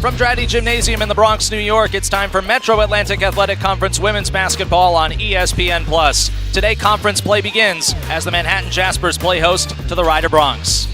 From Draddy Gymnasium in the Bronx, New York, it's time for Metro Atlantic Athletic Conference Women's Basketball on ESPN+. Today, conference play begins as the Manhattan Jaspers play host to the Ryder Bronx.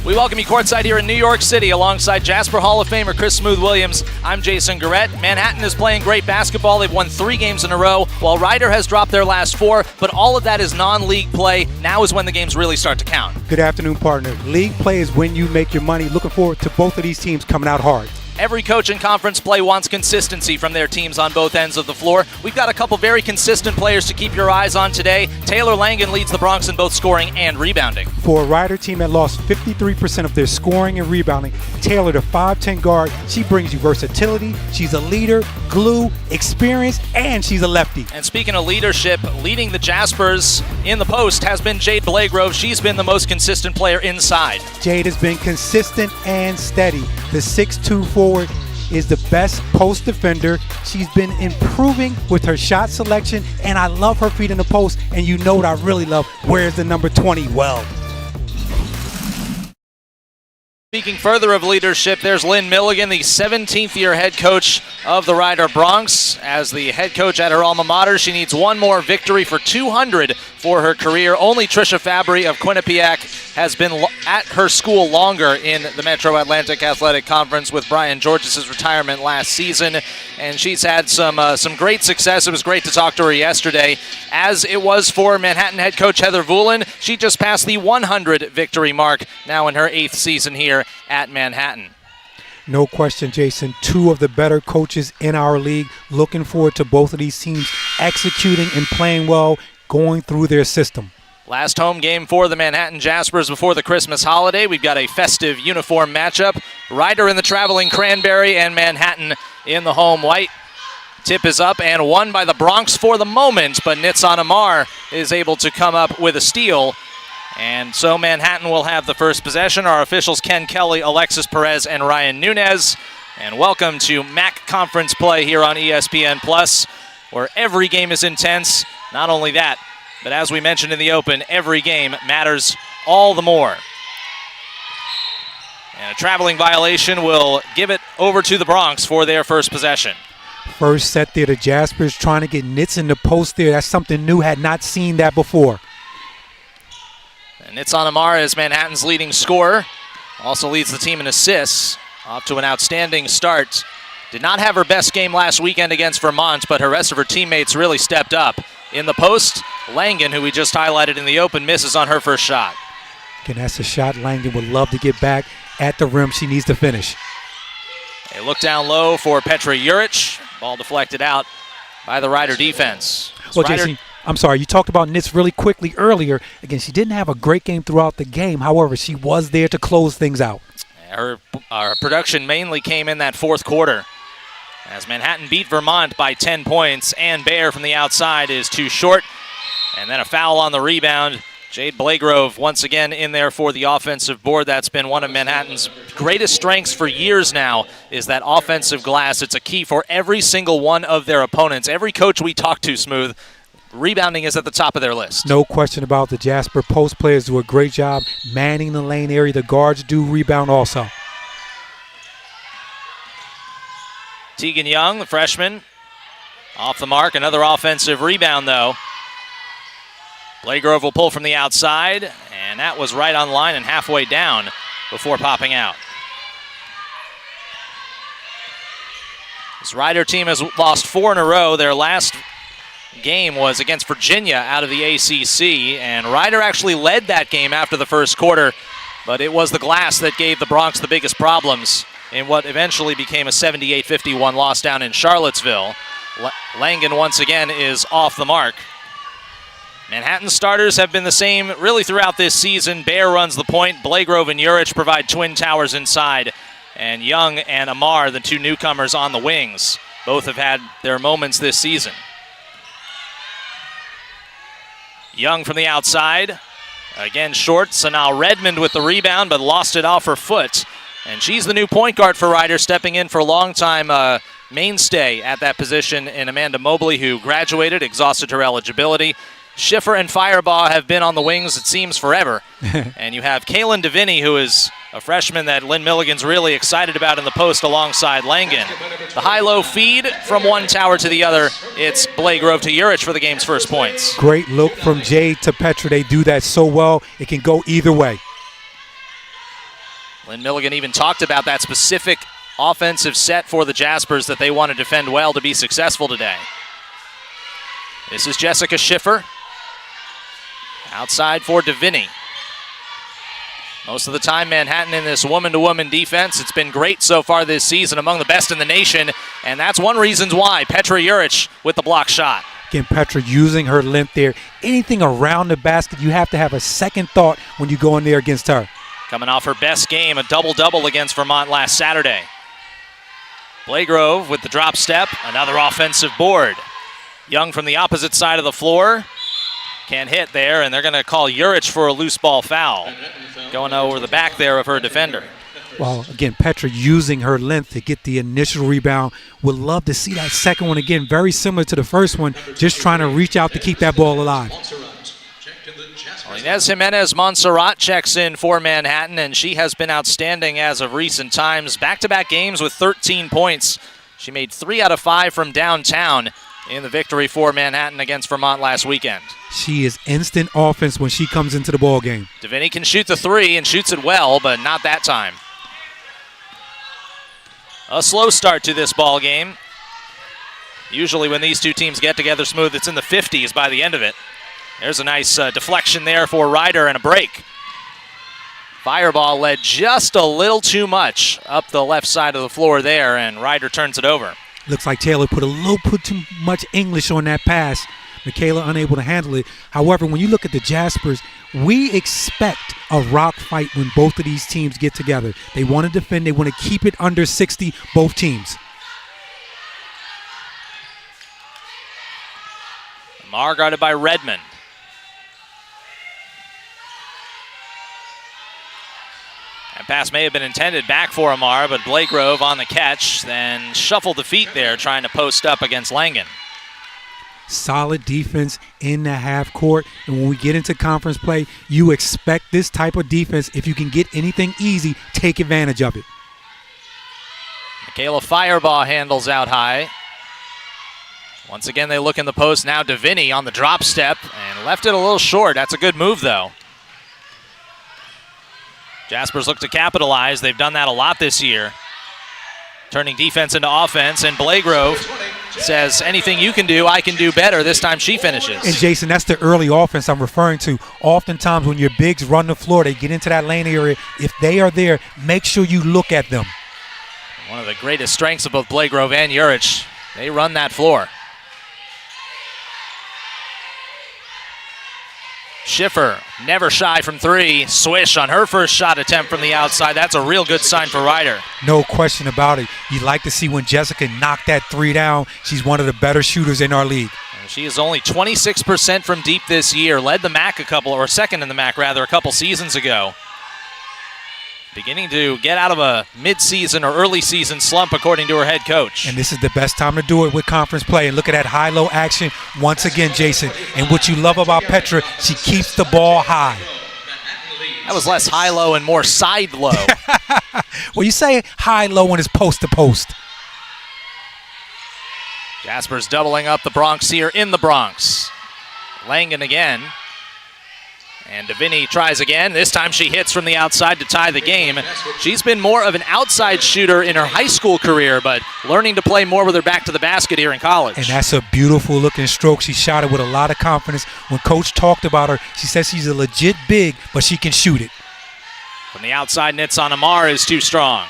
We welcome you courtside here in New York City alongside Jasper Hall of Famer Chris Smooth Williams. I'm Jason Garrett. Manhattan is playing great basketball. They've won 3 games in a row, while Ryder has dropped their last 4, but all of that is non-league play. Now is when the games really start to count. Good afternoon, partner. League play is when you make your money. Looking forward to both of these teams coming out hard. Every coach in conference play wants consistency from their teams on both ends of the floor. We've got a couple very consistent players to keep your eyes on today. Taylor Langen leads the Bronx in both scoring and rebounding. For a Ryder team that lost 53% of their scoring and rebounding, Taylor, the 5'10 guard, she brings you versatility. She's a leader, glue, experience, and she's a lefty. And speaking of leadership, leading the Jaspers in the post has been Jade Blagrove. She's been the most consistent player inside. Jade has been consistent and steady. The 6'2" forward is the best post defender. She's been improving with her shot selection, and I love her feet in the post. And you know what I really love? Where's the number 20? Well, speaking further of leadership, there's Lynn Milligan, the 17th year head coach of the Ryder Bronx. As the head coach at her alma mater, she needs one more victory for 200 for her career. Only Trisha Fabry of Quinnipiac has been at her school longer in the Metro Atlantic Athletic Conference with Brian Georges' retirement last season, and she's had some great success. It was great to talk to her yesterday, as it was for Manhattan head coach Heather Vullin. She just passed the 100 victory mark, now in her 8th season here at Manhattan. No question, Jason. 2 of the better coaches in our league. Looking forward to both of these teams executing and playing well, going through their system. Last home game for the Manhattan Jaspers before the Christmas holiday. We've got a festive uniform matchup. Ryder in the traveling cranberry and Manhattan in the home white. Tip is up and won by the Bronx for the moment, but Nitsan Amar is able to come up with a steal. And so Manhattan will have the first possession. Our officials Ken Kelly, Alexis Perez, and Ryan Nunez. And welcome to MAAC conference play here on ESPN+, where every game is intense. Not only that, but as we mentioned in the open, every game matters all the more. And a traveling violation will give it over to the Bronx for their first possession. First set there, the Jaspers trying to get Nitz in the post there. That's something new, had not seen that before. And Nitsan Amar is Manhattan's leading scorer. Also leads the team in assists. Off to an outstanding start. Did not have her best game last weekend against Vermont, but her rest of her teammates really stepped up. In the post, Langen, who we just highlighted in the open, misses on her first shot. Again, that's a shot Langen would love to get back at the rim. She needs to finish. A look down low for Petra Juric. Ball deflected out by the Ryder defense. Well, Jason, I'm sorry, you talked about Nitz really quickly earlier. Again, she didn't have a great game throughout the game. However, she was there to close things out. Her production mainly came in that fourth quarter, as Manhattan beat Vermont by 10 points. Ann Baer from the outside is too short. And then a foul on the rebound. Jade Blagrove once again in there for the offensive board. That's been one of Manhattan's greatest strengths for years now, is that offensive glass. It's a key for every single one of their opponents. Every coach we talk to, Smooth, rebounding is at the top of their list. No question about the Jasper post players do a great job manning the lane area. The guards do rebound also. Tegan Young, the freshman, off the mark. Another offensive rebound, though. Blagrove will pull from the outside, and that was right on line and halfway down before popping out. This Ryder team has lost 4 in a row. Their last game was against Virginia out of the ACC, and Ryder actually led that game after the first quarter, but it was the glass that gave the Bronx the biggest problems in what eventually became a 78-51 loss down in Charlottesville. Langen once again is off the mark. Manhattan starters have been the same really throughout this season. Baer runs the point. Blagrove and Juric provide twin towers inside. And Young and Amar, the 2 newcomers on the wings, both have had their moments this season. Young from the outside. Again short. Sanal Redmond with the rebound, but lost it off her foot. And she's the new point guard for Ryder, stepping in for a long-time mainstay at that position in Amanda Mobley, who graduated, exhausted her eligibility. Schiffer and Firebaugh have been on the wings, it seems, forever. And you have Kaylin DeVinny, who is a freshman that Lynn Milligan's really excited about in the post alongside Langen. The high-low feed from one tower to the other. It's Blagrove to Urich for the game's first points. Great look from Jade to Petra. They do that so well. It can go either way. Lynn Milligan even talked about that specific offensive set for the Jaspers that they want to defend well to be successful today. This is Jessica Schiffer. Outside for DeVinny. Most of the time, Manhattan in this woman-to-woman defense. It's been great so far this season, among the best in the nation, and that's one reason why. Petra Urich with the block shot. Again, Petra using her length there. Anything around the basket, you have to have a second thought when you go in there against her. Coming off her best game, a double-double against Vermont last Saturday. Blagrove with the drop step, another offensive board. Young from the opposite side of the floor. Can't hit there, and they're going to call Urich for a loose ball foul. Going over the back there of her defender. Well, again, Petra using her length to get the initial rebound. Would love to see that second one again, very similar to the first one, just trying to reach out to keep that ball alive. Inez Jimenez Montserrat checks in for Manhattan, and she has been outstanding as of recent times. Back-to-back games with 13 points. She made 3 out of 5 from downtown in the victory for Manhattan against Vermont last weekend. She is instant offense when she comes into the ball game. DeVinny can shoot the 3 and shoots it well, but not that time. A slow start to this ball game. Usually when these two teams get together smooth, it's in the 50s by the end of it. There's a nice deflection there for Ryder and a break. Fireball led just a little too much up the left side of the floor there, and Ryder turns it over. Looks like Taylor put too much English on that pass. Michaela unable to handle it. However, when you look at the Jaspers, we expect a rock fight when both of these teams get together. They want to defend. They want to keep it under 60, both teams. Amar guarded by Redmond. That pass may have been intended back for Amar, but Blagrove on the catch, then shuffled the feet there, trying to post up against Langen. Solid defense in the half court, and when we get into conference play, you expect this type of defense. If you can get anything easy, take advantage of it. Michaela Firebaugh handles out high. Once again, they look in the post. Now DeVinny on the drop step and left it a little short. That's a good move, though. Jaspers look to capitalize. They've done that a lot this year. Turning defense into offense, and Blagrove says, anything you can do, I can do better. This time she finishes. And Jason, that's the early offense I'm referring to. Oftentimes when your bigs run the floor, they get into that lane area. If they are there, make sure you look at them. One of the greatest strengths of both Blagrove and Urich. They run that floor. Schiffer, never shy from 3. Swish on her first shot attempt from the outside. That's a real good sign for Ryder. No question about it. You like to see when Jessica knocked that 3 down. She's one of the better shooters in our league. She is only 26% from deep this year. Led the MAAC second in the MAAC rather, a couple seasons ago. Beginning to get out of a mid-season or early season slump, according to her head coach. And this is the best time to do it with conference play. And look at that high-low action once again, Jason. And what you love about Petra, she keeps the ball high. That was less high-low and more side-low. Well, you say high-low when it's post-to-post. Jaspers doubling up the Bronx here in the Bronx. Langen again. And DeVinny tries again. This time she hits from the outside to tie the game. She's been more of an outside shooter in her high school career, but learning to play more with her back to the basket here in college. And that's a beautiful looking stroke. She shot it with a lot of confidence. When Coach talked about her, she says she's a legit big, but she can shoot it. From the outside, Nitz on Amar is too strong.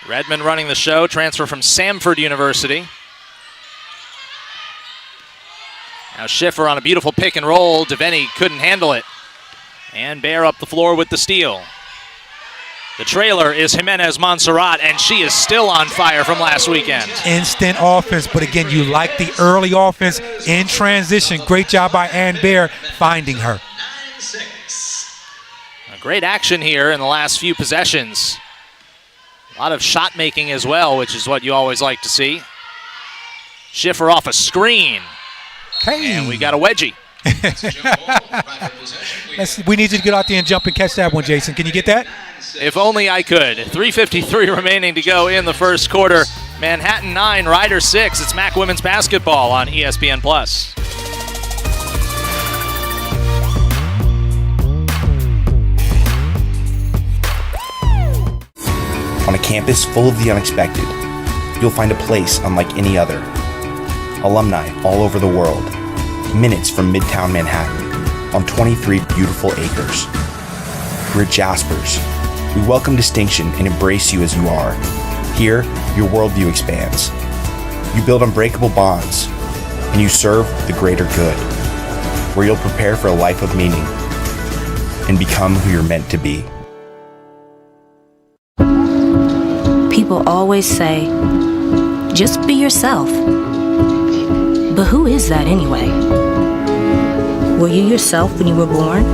Redmond running the show, transfer from Samford University. Now Schiffer on a beautiful pick and roll. DeVinny couldn't handle it. And Bear up the floor with the steal. The trailer is Jimenez Montserrat, and she is still on fire from last weekend. Instant offense, but again, you like the early offense in transition. Great job by Ann Bear finding her. A great action here in the last few possessions. A lot of shot making as well, which is what you always like to see. Schiffer off a screen. Hey. And we got a wedgie. We need you to get out there and jump and catch that one, Jason. Can you get that? If only I could. 3:53 remaining to go in the first quarter. Manhattan 9, Rider 6. It's MAAC Women's Basketball on ESPN+. On a campus full of the unexpected, you'll find a place unlike any other. Alumni all over the world, minutes from Midtown Manhattan, on 23 beautiful acres. We're Jaspers. We welcome distinction and embrace you as you are. Here, your worldview expands. You build unbreakable bonds, and you serve the greater good, where you'll prepare for a life of meaning and become who you're meant to be. People always say, just be yourself. But who is that anyway? Were you yourself when you were born?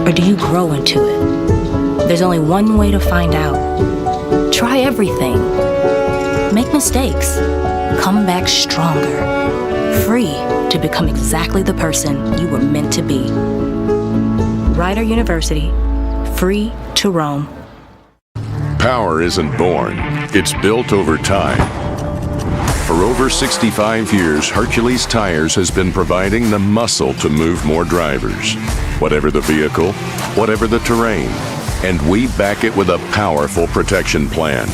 Or do you grow into it? There's only one way to find out. Try everything. Make mistakes. Come back stronger. Free to become exactly the person you were meant to be. Rider University. Free to roam. Power isn't born, it's built over time. For over 65 years, Hercules Tires has been providing the muscle to move more drivers. Whatever the vehicle, whatever the terrain, and we back it with a powerful protection plan.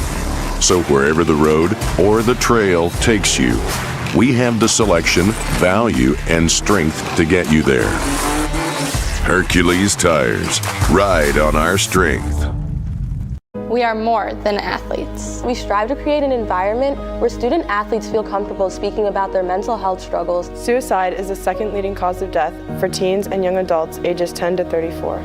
So wherever the road or the trail takes you, we have the selection, value, and strength to get you there. Hercules Tires, ride on our strength. We are more than athletes. We strive to create an environment where student athletes feel comfortable speaking about their mental health struggles. Suicide is the second leading cause of death for teens and young adults ages 10 to 34.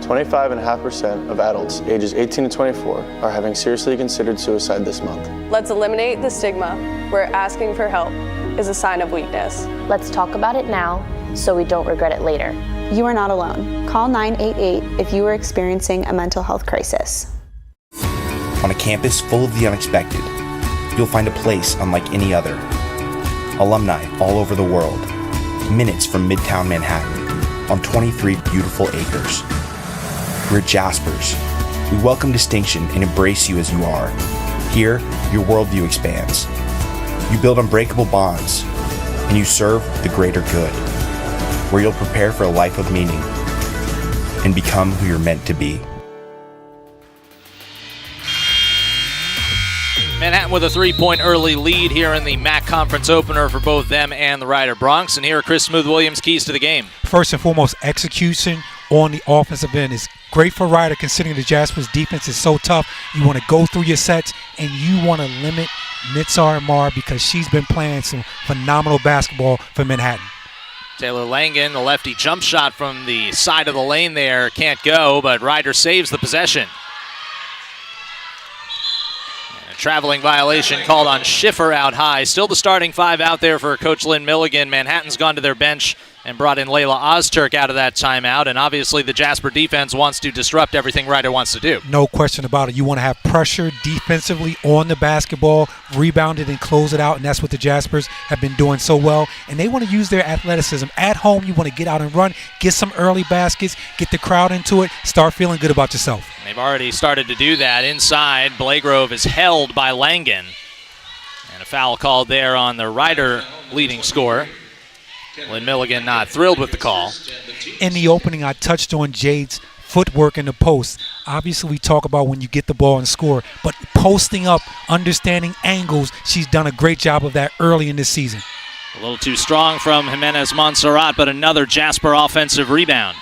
25.5% of adults ages 18 to 24 are having seriously considered suicide this month. Let's eliminate the stigma where asking for help is a sign of weakness. Let's talk about it now so we don't regret it later. You are not alone. Call 988 if you are experiencing a mental health crisis. On a campus full of the unexpected, you'll find a place unlike any other. Alumni all over the world, minutes from Midtown Manhattan, on 23 beautiful acres. We're Jaspers. We welcome distinction and embrace you as you are. Here, your worldview expands. You build unbreakable bonds, and you serve the greater good, where you'll prepare for a life of meaning and become who you're meant to be. Manhattan with a 3-point early lead here in the MAAC Conference opener for both them and the Rider Bronx. And here are Chris Smooth-Williams' keys to the game. First and foremost, execution on the offensive end is great for Rider, considering the Jaspers defense is so tough. You want to go through your sets, and you want to limit Mitzar Mar because she's been playing some phenomenal basketball for Manhattan. Taylor Langen, the lefty jump shot from the side of the lane there, can't go, but Rider saves the possession. Traveling violation called on Schiffer out high. Still the starting five out there for Coach Lynn Milligan. Manhattan's gone to their bench and brought in Layla Ozturk out of that timeout. And obviously the Jasper defense wants to disrupt everything Rider wants to do. No question about it. You want to have pressure defensively on the basketball, rebound it and close it out. And that's what the Jaspers have been doing so well. And they want to use their athleticism. At home, you want to get out and run, get some early baskets, get the crowd into it, start feeling good about yourself. They've already started to do that. Inside, Blagrove is held by Langen. And a foul called there on the Rider leading scorer. Lynn Milligan not thrilled with the call. In the opening, I touched on Jade's footwork in the post. Obviously, we talk about when you get the ball and score, but posting up, understanding angles, she's done a great job of that early in this season. A little too strong from Jimenez Montserrat, but another Jasper offensive rebound.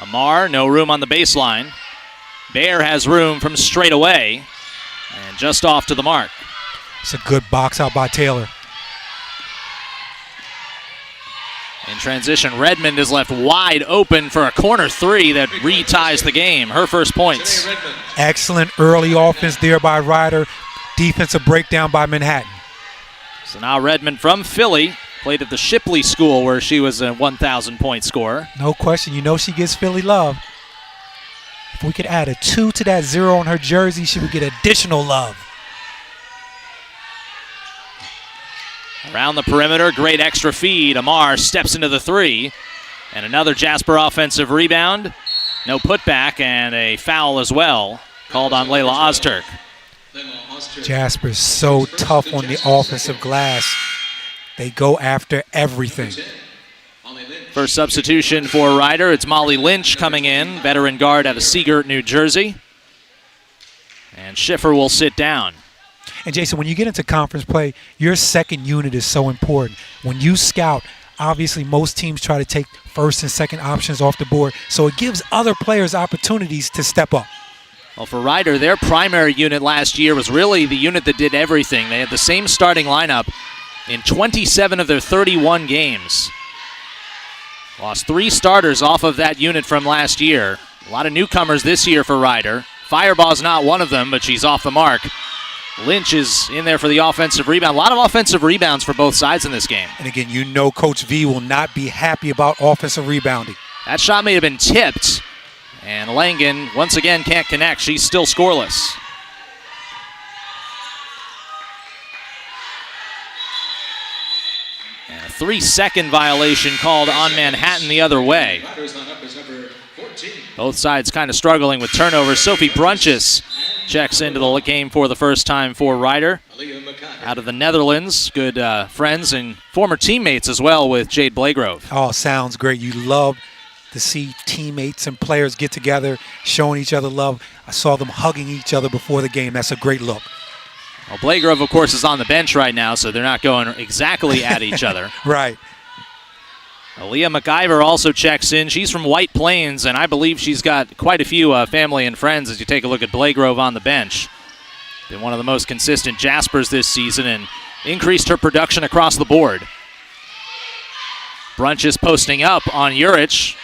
Amar, no room on the baseline. Baer has room from straight away and just off to the mark. It's a good box out by Taylor. In transition, Redmond is left wide open for a corner three that reties the game. Her first points. Excellent early offense there by Rider. Defensive breakdown by Manhattan. So now Redmond from Philly. Played at the Shipley School where she was a 1,000-point scorer. No question. You know she gets Philly love. If we could add a 2 to that 0 on her jersey, she would get additional love. Around the perimeter, great extra feed. Amar steps into the 3. And another Jasper offensive rebound. No putback and a foul as well called on Layla Ozturk. Jasper's so tough on the offensive glass. They go after everything. First substitution for Ryder, it's Molly Lynch coming in, veteran guard out of Seagirt, New Jersey. And Schiffer will sit down. And Jason, when you get into conference play, your second unit is so important. When you scout, obviously most teams try to take first and second options off the board, so it gives other players opportunities to step up. Well, for Ryder, their primary unit last year was really the unit that did everything. They had the same starting lineup in 27 of their 31 games. Lost 3 starters off of that unit from last year. A lot of newcomers this year for Ryder. Fireball's not one of them, but she's off the mark. Lynch is in there for the offensive rebound. A lot of offensive rebounds for both sides in this game. And again, you know Coach V will not be happy about offensive rebounding. That shot may have been tipped, and Langen once again can't connect. She's still scoreless. And a 3-second violation called on Manhattan the other way. Both sides kind of struggling with turnovers. Sophie Brunches checks into the game for the first time for Ryder. Out of the Netherlands, good friends and former teammates as well with Jade Blagrove. Oh, sounds great. You love to see teammates and players get together, showing each other love. I saw them hugging each other before the game. That's a great look. Well, Blagrove, of course, is on the bench right now, so they're not going exactly at each other. Right. Aaliyah McIver also checks in. She's from White Plains, and I believe she's got quite a few family and friends as you take a look at Blagrove on the bench. Been one of the most consistent Jaspers this season and increased her production across the board. Brunches posting up on Juric.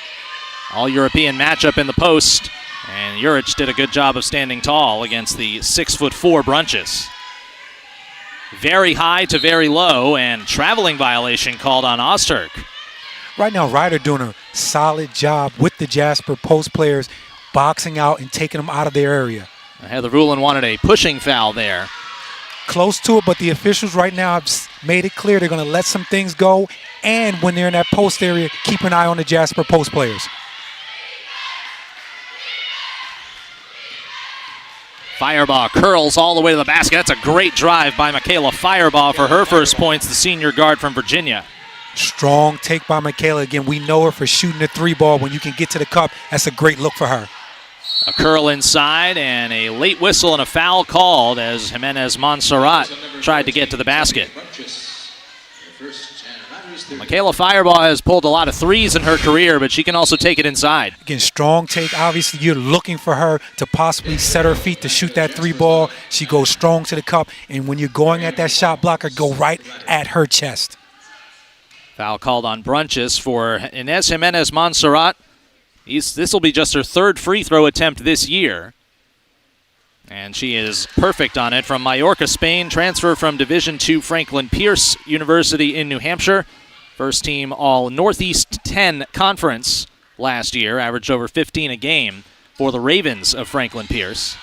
All-European matchup in the post, and Juric did a good job of standing tall against the 6'4" Brunches. Very high to very low, and traveling violation called on Ozturk. Right now, Ryder doing a solid job with the Jasper post players, boxing out and taking them out of their area. Heather Rulin wanted a pushing foul there. Close to it, but the officials right now have made it clear they're going to let some things go, and when they're in that post area, keep an eye on the Jasper post players. Firebaugh curls all the way to the basket. That's a great drive by Michaela Firebaugh for her first points, the senior guard from Virginia. Strong take by Michaela. Again, we know her for shooting the 3-ball. When you can get to the cup, that's a great look for her. A curl inside and a late whistle and a foul called as Jimenez Montserrat tried to get to the basket. Michaela Firebaugh has pulled a lot of threes in her career, but she can also take it inside. Again, strong take. Obviously, you're looking for her to possibly set her feet to shoot that 3-ball. She goes strong to the cup, and when you're going at that shot blocker, go right at her chest. Foul called on Brunches for Inez Jimenez Montserrat. This will be just her third free throw attempt this year. And she is perfect on it from Mallorca, Spain. Transfer from Division II Franklin Pierce University in New Hampshire. First team all Northeast 10 conference last year. Averaged over 15 a game for the Ravens of Franklin Pierce.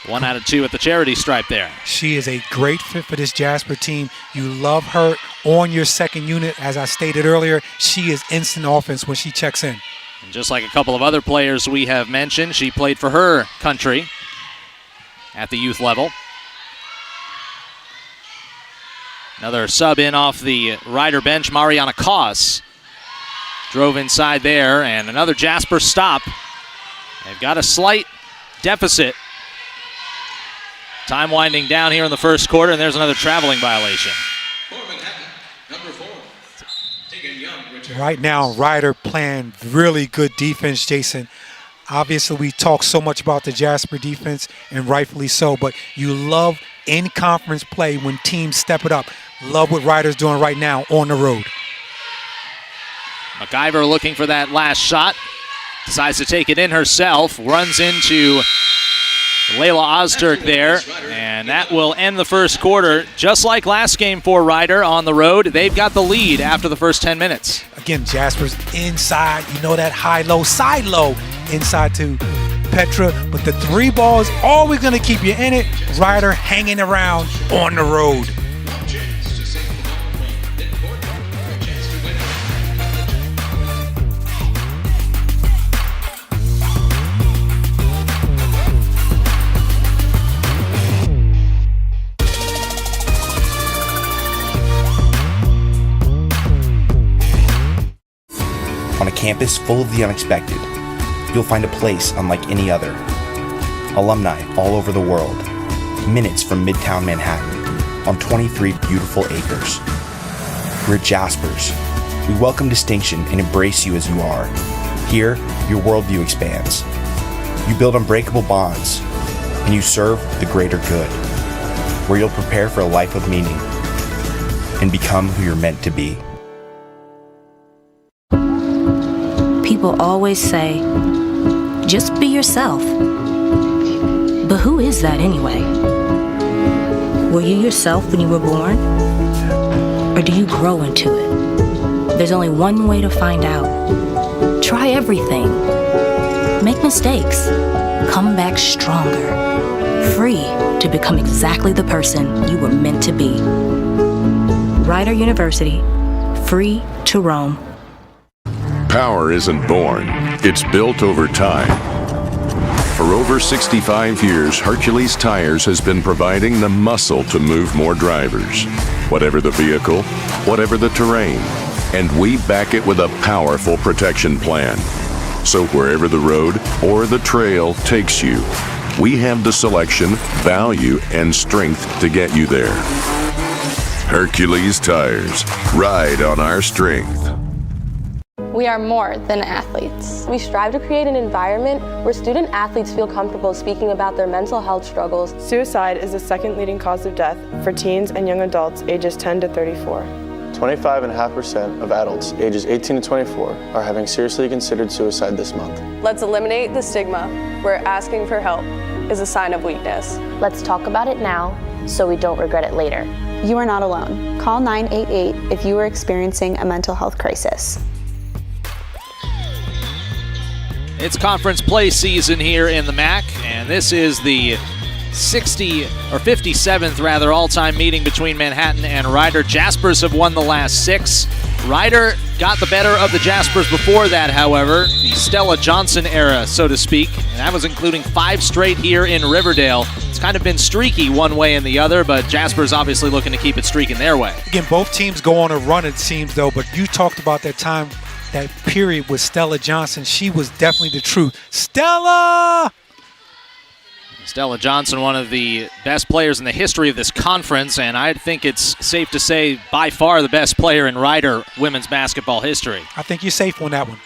1 out of 2 at the charity stripe there. She is a great fit for this Jasper team. You love her on your second unit. As I stated earlier, she is instant offense when she checks in. And just like a couple of other players we have mentioned, she played for her country at the youth level. Another sub in off the Ryder bench, Mariana Koss. Drove inside there, and another Jasper stop. They've got a slight deficit. Time winding down here in the first quarter, and there's another traveling violation. Right now, Ryder playing really good defense, Jason. Obviously, we talk so much about the Jasper defense, and rightfully so, but you love in-conference play when teams step it up. Love what Ryder's doing right now on the road. McIver looking for that last shot. Decides to take it in herself. Runs into Layla Ozturk there, and that will end the first quarter. Just like last game for Ryder on the road, they've got the lead after the first 10 minutes. Again, Jasper's inside. You know that high-low, side-low inside to Petra, but the three ball is always going to keep you in it. Ryder hanging around on the road. On a campus full of the unexpected, you'll find a place unlike any other. Alumni all over the world, minutes from Midtown Manhattan, on 23 beautiful acres. We're Jaspers. We welcome distinction and embrace you as you are. Here, your worldview expands. You build unbreakable bonds, and you serve the greater good, where you'll prepare for a life of meaning and become who you're meant to be. People always say, just be yourself. But who is that anyway? Were you yourself when you were born? Or do you grow into it? There's only one way to find out. Try everything. Make mistakes. Come back stronger. Free to become exactly the person you were meant to be. Rider University. Free to roam. Power isn't born, it's built over time. For over 65 years, Hercules Tires has been providing the muscle to move more drivers. Whatever the vehicle, whatever the terrain, and we back it with a powerful protection plan. So wherever the road or the trail takes you, we have the selection, value, and strength to get you there. Hercules Tires, ride on our strength. We are more than athletes. We strive to create an environment where student athletes feel comfortable speaking about their mental health struggles. Suicide is the second leading cause of death for teens and young adults ages 10 to 34. 25.5% of adults ages 18 to 24 are having seriously considered suicide this month. Let's eliminate the stigma where asking for help is a sign of weakness. Let's talk about it now so we don't regret it later. You are not alone. Call 988 if you are experiencing a mental health crisis. It's conference play season here in the MAAC, and this is the 57th all-time meeting between Manhattan and Rider. Jaspers have won the last 6. Rider got the better of the Jaspers before that, however, the Stella Johnson era, so to speak, and that was including 5 straight here in Riverdale. It's kind of been streaky one way and the other, but Jaspers obviously looking to keep it streaking their way. Again, both teams go on a run, it seems, though, but you talked about that time, that period with Stella Johnson. She was definitely the truth. Stella Johnson, one of the best players in the history of this conference, and I think it's safe to say by far the best player in Rider women's basketball history. I think you're safe on that one.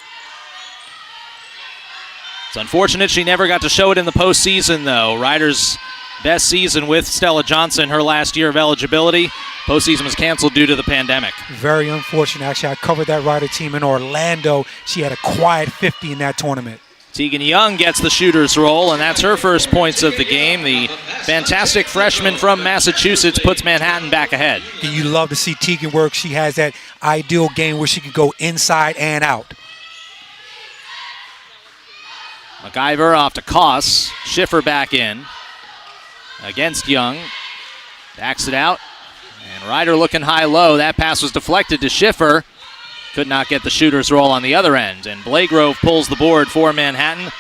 It's unfortunate she never got to show it in the postseason, though. Rider's best season with Stella Johnson, her last year of eligibility. Postseason was canceled due to the pandemic. Very unfortunate. Actually, I covered that Rider team in Orlando. She had a quiet 50 in that tournament. Tegan Young gets the shooter's role, and that's her first points of the game. The fantastic freshman from Massachusetts puts Manhattan back ahead. You love to see Tegan work. She has that ideal game where she can go inside and out. MacGyver off to Koss. Schiffer back in against Young. Backs it out. And Rider looking high-low. That pass was deflected to Schiffer. Could not get the shooter's roll on the other end. And Blagrove pulls the board for Manhattan.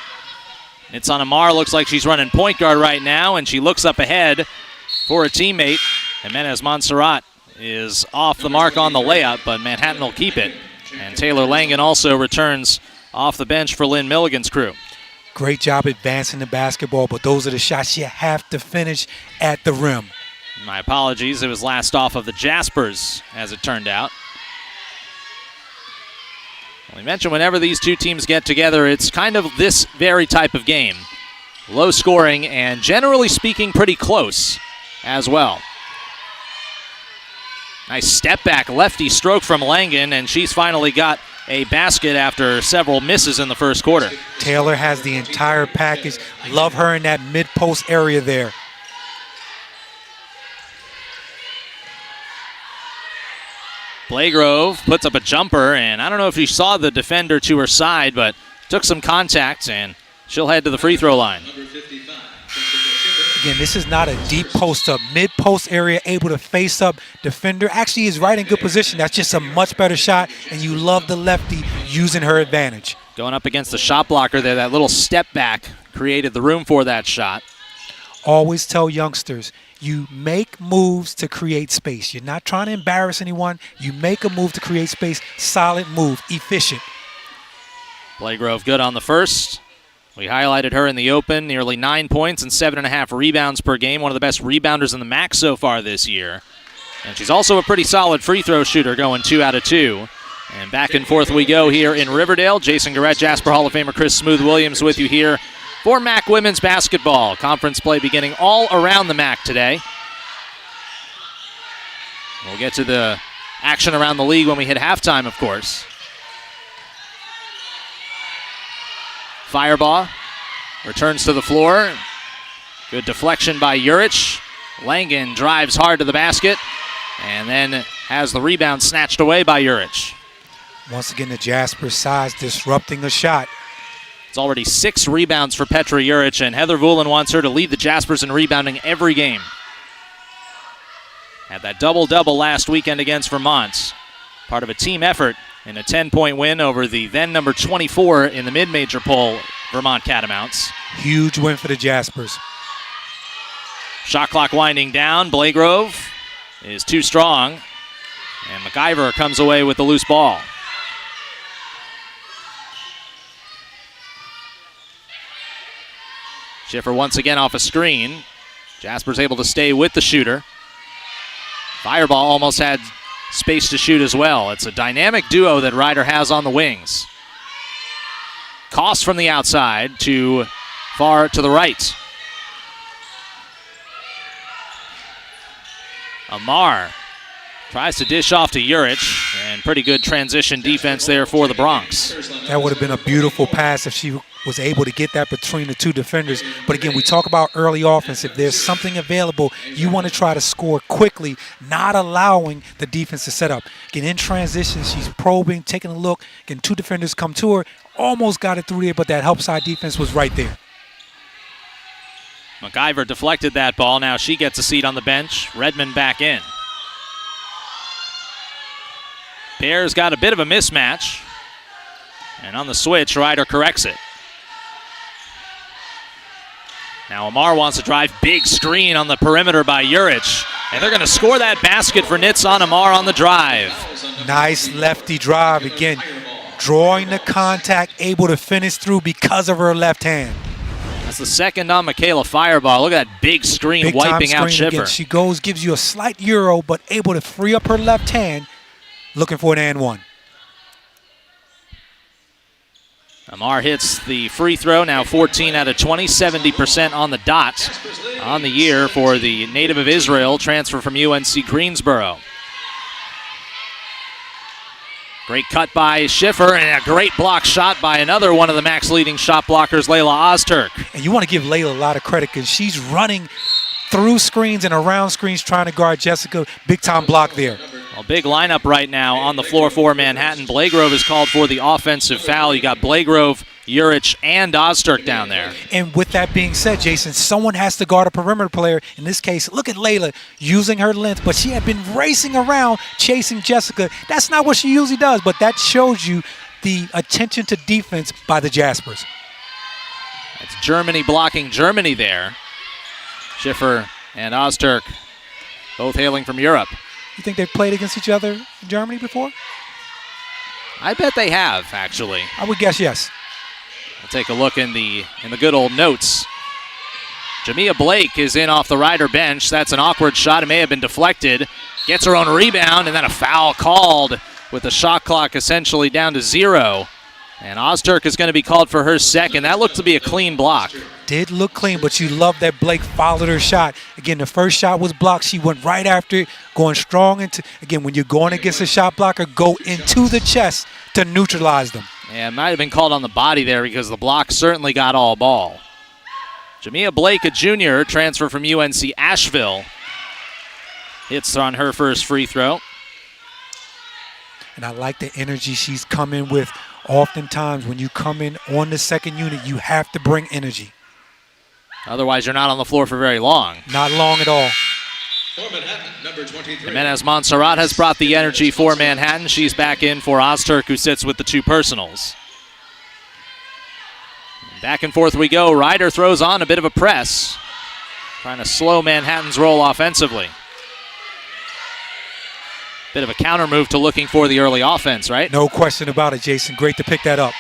It's on Amar. Looks like she's running point guard right now, and she looks up ahead for a teammate. Jimenez Montserrat is off the mark on the layup, but Manhattan will keep it. And Taylor Langan also returns off the bench for Lynn Milligan's crew. Great job advancing the basketball, but those are the shots you have to finish at the rim. My apologies. It was last off of the Jaspers, as it turned out. We mentioned whenever these two teams get together, it's kind of this very type of game. Low scoring and generally speaking pretty close as well. Nice step back lefty stroke from Langan, and she's finally got a basket after several misses in the first quarter. Taylor has the entire package. Love her in that mid-post area there. Blagrove puts up a jumper, and I don't know if she saw the defender to her side, but took some contact and She'll head to the free throw line. Again, this is not a deep post up. Mid-post area, able to face up. Defender actually is right in good position. That's just a much better shot, and you love the lefty using her advantage. Going up against the shot blocker there, that little step back created the room for that shot. Always tell youngsters, you make moves to create space. You're not trying to embarrass anyone. You make a move to create space. Solid move, efficient. Blagrove good on the first. We highlighted her in the open, nearly 9 points and 7.5 rebounds per game. One of the best rebounders in the MAAC so far this year. And she's also a pretty solid free throw shooter, going 2 out of 2. And back and forth we go here in Riverdale. Jason Garrett, Jasper Hall of Famer Chris Smooth Williams with you here for MAAC women's basketball. Conference play beginning all around the MAAC today. We'll get to the action around the league when we hit halftime, of course. Fireball returns to the floor. Good deflection by Juric. Langen drives hard to the basket and then has the rebound snatched away by Juric. Once again, the Jasper size disrupting the shot. It's already 6 rebounds for Petra Juric, and Heather Vulan wants her to lead the Jaspers in rebounding every game. Had that double-double last weekend against Vermont. Part of a team effort in a 10-point win over the then number 24 in the mid-major poll, Vermont Catamounts. Huge win for the Jaspers. Shot clock winding down. Blagrove is too strong, and McIver comes away with the loose ball. Schiffer once again off a screen. Jasper's able to stay with the shooter. Fireball almost had space to shoot as well. It's a dynamic duo that Ryder has on the wings. Koss from the outside to far to the right. Amar tries to dish off to Juric, and pretty good transition defense there for the Bronx. That would have been a beautiful pass if she was able to get that between the two defenders. But again, we talk about early offense. If there's something available, you want to try to score quickly, not allowing the defense to set up. Again, in transition, she's probing, taking a look. Again, 2 defenders come to her, almost got it through there, but that help side defense was right there. McIver deflected that ball. Now she gets a seat on the bench. Redmond back in. Bears got a bit of a mismatch. And on the switch, Ryder corrects it. Now Amar wants to drive. Big screen on the perimeter by Juric. And they're going to score that basket for Nitsan Amar on the drive. Nice lefty drive. Again, drawing the contact, able to finish through because of her left hand. That's the second on Michaela Fireball. Look at that big screen Big wiping time out screen. Schiffer. Again, she goes, gives you a slight euro, but able to free up her left hand, looking for an and one. Amar hits the free throw, now 14 out of 20, 70% on the dot on the year for the native of Israel, transfer from UNC Greensboro. Great cut by Schiffer, and a great block shot by another one of the MAAC's leading shot blockers, Layla Ozturk. And you want to give Layla a lot of credit because she's running through screens and around screens trying to guard Jessica. Big time block there. A big lineup right now on the floor for Manhattan. Blagrove is called for the offensive foul. You got Blagrove, Juric, and Ozturk down there. And with that being said, Jason, someone has to guard a perimeter player. In this case, look at Layla using her length, but she had been racing around chasing Jessica. That's not what she usually does, but that shows you the attention to defense by the Jaspers. That's Germany blocking Germany there. Schiffer and Ozturk both hailing from Europe. You think they've played against each other in Germany before? I bet they have, actually. I would guess yes. We'll take a look in the good old notes. Jamia Blake is in off the Ryder bench. That's an awkward shot. It may have been deflected. Gets her own rebound, and then a foul called with the shot clock essentially down to 0. And Ozturk is going to be called for her second. That looked to be a clean block. Did look clean, but you love that Blake followed her shot. Again, the first shot was blocked. She went right after it, going strong into, again, when you're going against a shot blocker, go into the chest to neutralize them. Yeah, it might have been called on the body there because the block certainly got all ball. Jamia Blake, a junior, transfer from UNC Asheville, hits on her first free throw. And I like the energy she's coming with Oftentimes, when you come in on the second unit, you have to bring energy. Otherwise, you're not on the floor for very long. Not long at all. Jimenez Montserrat has brought the energy for Manhattan. She's back in for Ozturk, who sits with the two personals. Back and forth we go. Ryder throws on a bit of a press, trying to slow Manhattan's roll offensively. Bit of a counter move to looking for the early offense, right? No question about it, Jason. Great to pick that up.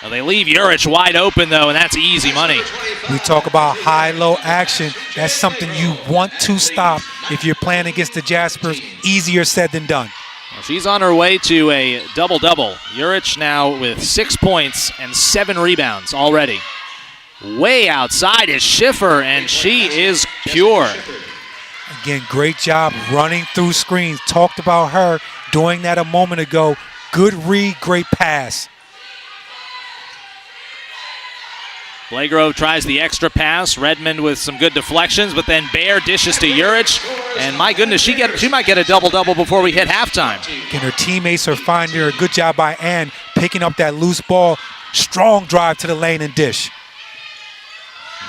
Well, they leave Juric wide open, though, and that's easy money. We talk about high-low action. That's something you want to stop if you're playing against the Jaspers. Easier said than done. Well, she's on her way to a double-double. Juric now with 6 points and 7 rebounds already. Way outside is Schiffer, and she is pure. Again, great job running through screens. Talked about her doing that a moment ago. Good read, great pass. Blagrove tries the extra pass. Redmond with some good deflections, but then Baer dishes to Juric. And my goodness, she might get a double-double before we hit halftime. And her teammates are finding her. Good job by Ann picking up that loose ball. Strong drive to the lane and dish.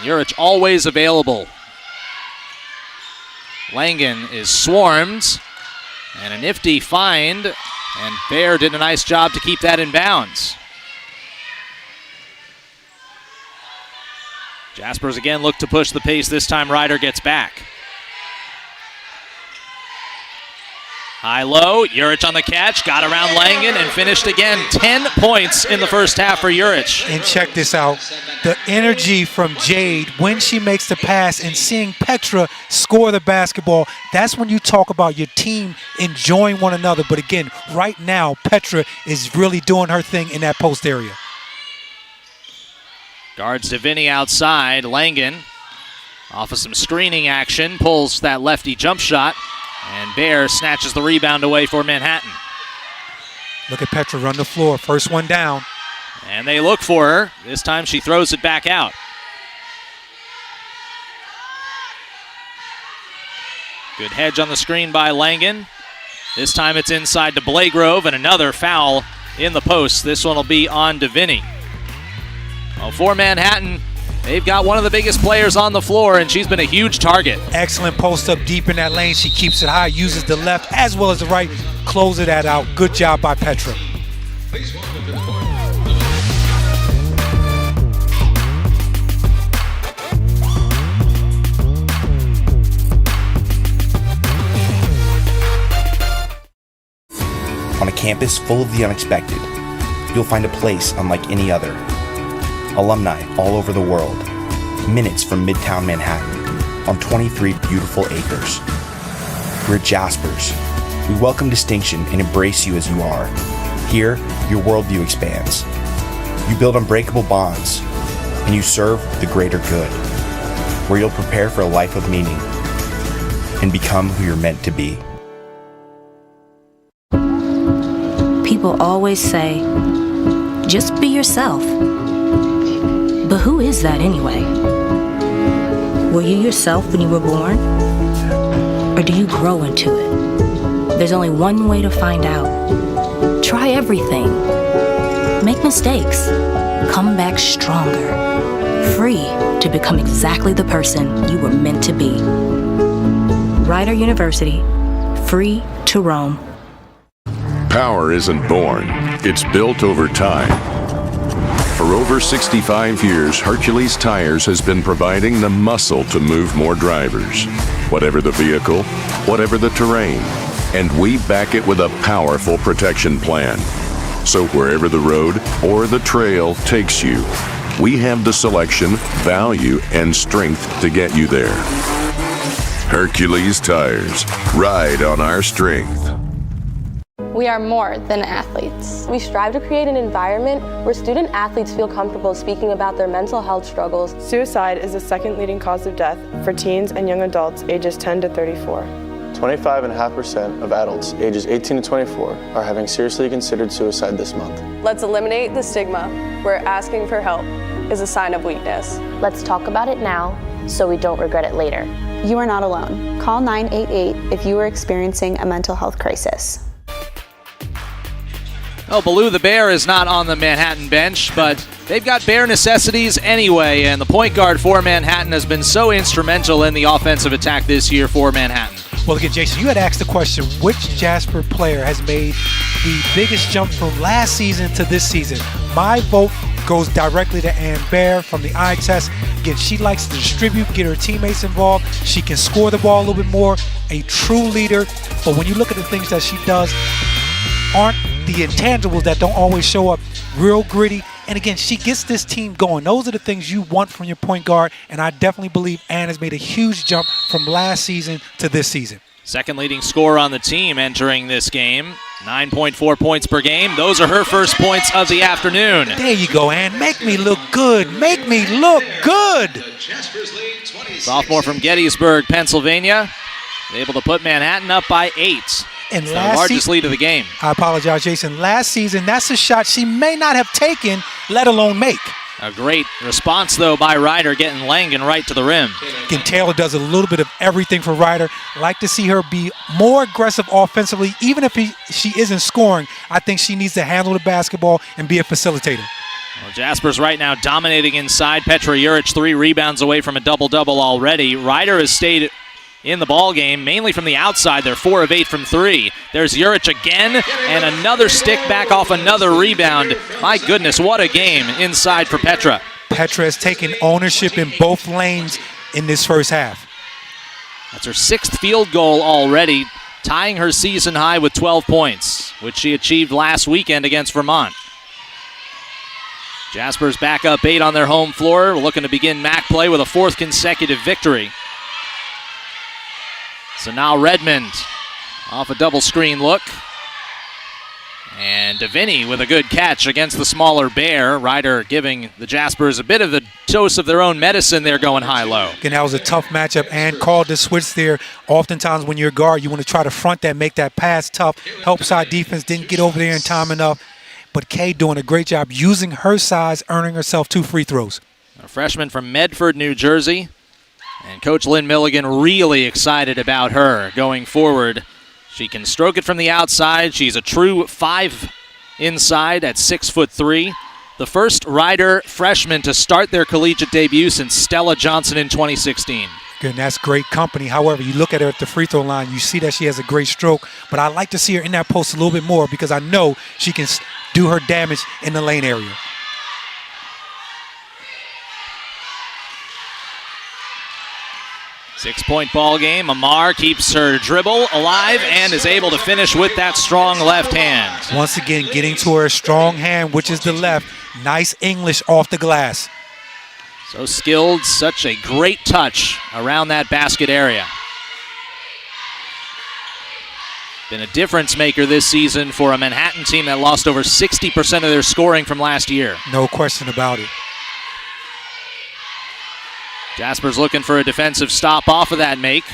Juric always available. Langen is swarmed. And a nifty find. And Baer did a nice job to keep that in bounds. Jaspers again look to push the pace. This time Ryder gets back. High-low, Juric on the catch, got around Langen and finished again. 10 points in the first half for Juric. And check this out. The energy from Jade when she makes the pass and seeing Petra score the basketball, that's when you talk about your team enjoying one another. But again, right now, Petra is really doing her thing in that post area. Guards Devini outside. Langen off of some screening action, pulls that lefty jump shot, and Baer snatches the rebound away for Manhattan. Look at Petra run the floor. First one down. And they look for her. This time she throws it back out. Good hedge on the screen by Langen. This time it's inside to Blagrove, and another foul in the post. This one will be on Devini. Well, for Manhattan, they've got one of the biggest players on the floor, and she's been a huge target. Excellent post up deep in that lane. She keeps it high, uses the left as well as the right, closes that out. Good job by Petra. On a campus full of the unexpected, you'll find a place unlike any other. Alumni all over the world, minutes from Midtown Manhattan, on 23 beautiful acres. We're Jaspers. We welcome distinction and embrace you as you are. Here, your worldview expands. You build unbreakable bonds, and you serve the greater good, where you'll prepare for a life of meaning and become who you're meant to be. People always say, just be yourself. But who is that anyway? Were you yourself when you were born? Or do you grow into it? There's only one way to find out. Try everything. Make mistakes. Come back stronger. Free to become exactly the person you were meant to be. Rider University. Free to roam. Power isn't born. It's built over time. For over 65 years, Hercules Tires has been providing the muscle to move more drivers. Whatever the vehicle, whatever the terrain. And we back it with a powerful protection plan. So wherever the road or the trail takes you, we have the selection, value, and strength to get you there. Hercules Tires. Ride on our strength. We are more than athletes. We strive to create an environment where student athletes feel comfortable speaking about their mental health struggles. Suicide is the second leading cause of death for teens and young adults ages 10 to 34. 25.5% of adults ages 18 to 24 are having seriously considered suicide this month. Let's eliminate the stigma where asking for help is a sign of weakness. Let's talk about it now so we don't regret it later. You are not alone. Call 988 if you are experiencing a mental health crisis. Well, Baloo the Bear is not on the Manhattan bench, but they've got bare necessities anyway, and the point guard for Manhattan has been so instrumental in the offensive attack this year for Manhattan. Well, again, Jason, you had asked the question, which Jasper player has made the biggest jump from last season to this season? My vote goes directly to Ann Bear from the eye test. Again, she likes to distribute, get her teammates involved. She can score the ball a little bit more, a true leader. But when you look at the things that she does, aren't the intangibles that don't always show up, real gritty. And again, she gets this team going. Those are the things you want from your point guard, and I definitely believe Ann has made a huge jump from last season to this season. Second leading scorer on the team entering this game, 9.4 points per game. Those are her first points of the afternoon. There you go, Ann. Make me look good. Make me look good. Sophomore from Gettysburg, Pennsylvania, able to put Manhattan up by 8. And the largest lead of the game. I apologize, Jason. Last season, that's a shot she may not have taken, let alone make. A great response, though, by Ryder, getting Langen right to the rim. Again, Taylor does a little bit of everything for Ryder. Like to see her be more aggressive offensively. Even if she isn't scoring, I think she needs to handle the basketball and be a facilitator. Well, Jasper's right now dominating inside. Petra Juric 3 rebounds away from a double-double already. Ryder has stayed in the ball game, mainly from the outside. They're 4 of 8 from 3. There's Juric again, and another stick back off another rebound. My goodness, what a game inside for Petra. Petra has taken ownership in both lanes in this first half. That's her 6th field goal already, tying her season high with 12 points, which she achieved last weekend against Vermont. Jasper's back up 8 on their home floor, looking to begin MAAC play with a 4th consecutive victory. So now Redmond off a double screen look. And Davini with a good catch against the smaller Bear. Ryder giving the Jaspers a bit of the dose of their own medicine there, going high-low. Again, that was a tough matchup and called the switch there. Oftentimes when you're a guard, you want to try to front that, make that pass tough. Help side defense, didn't get over there in time enough. But Kay doing a great job using her size, earning herself 2 free throws. A freshman from Medford, New Jersey. And Coach Lynn Milligan really excited about her going forward. She can stroke it from the outside. She's a true 5 inside at 6'3". The first Ryder freshman to start their collegiate debut since Stella Johnson in 2016. Good, and that's great company. However, you look at her at the free throw line, you see that she has a great stroke, but I like to see her in that post a little bit more because I know she can do her damage in the lane area. Six-point ball game. Amar keeps her dribble alive and is able to finish with that strong left hand. Once again, getting to her strong hand, which is the left. Nice English off the glass. So skilled, such a great touch around that basket area. Been a difference maker this season for a Manhattan team that lost over 60% of their scoring from last year. No question about it. Jasper's looking for a defensive stop off of that make.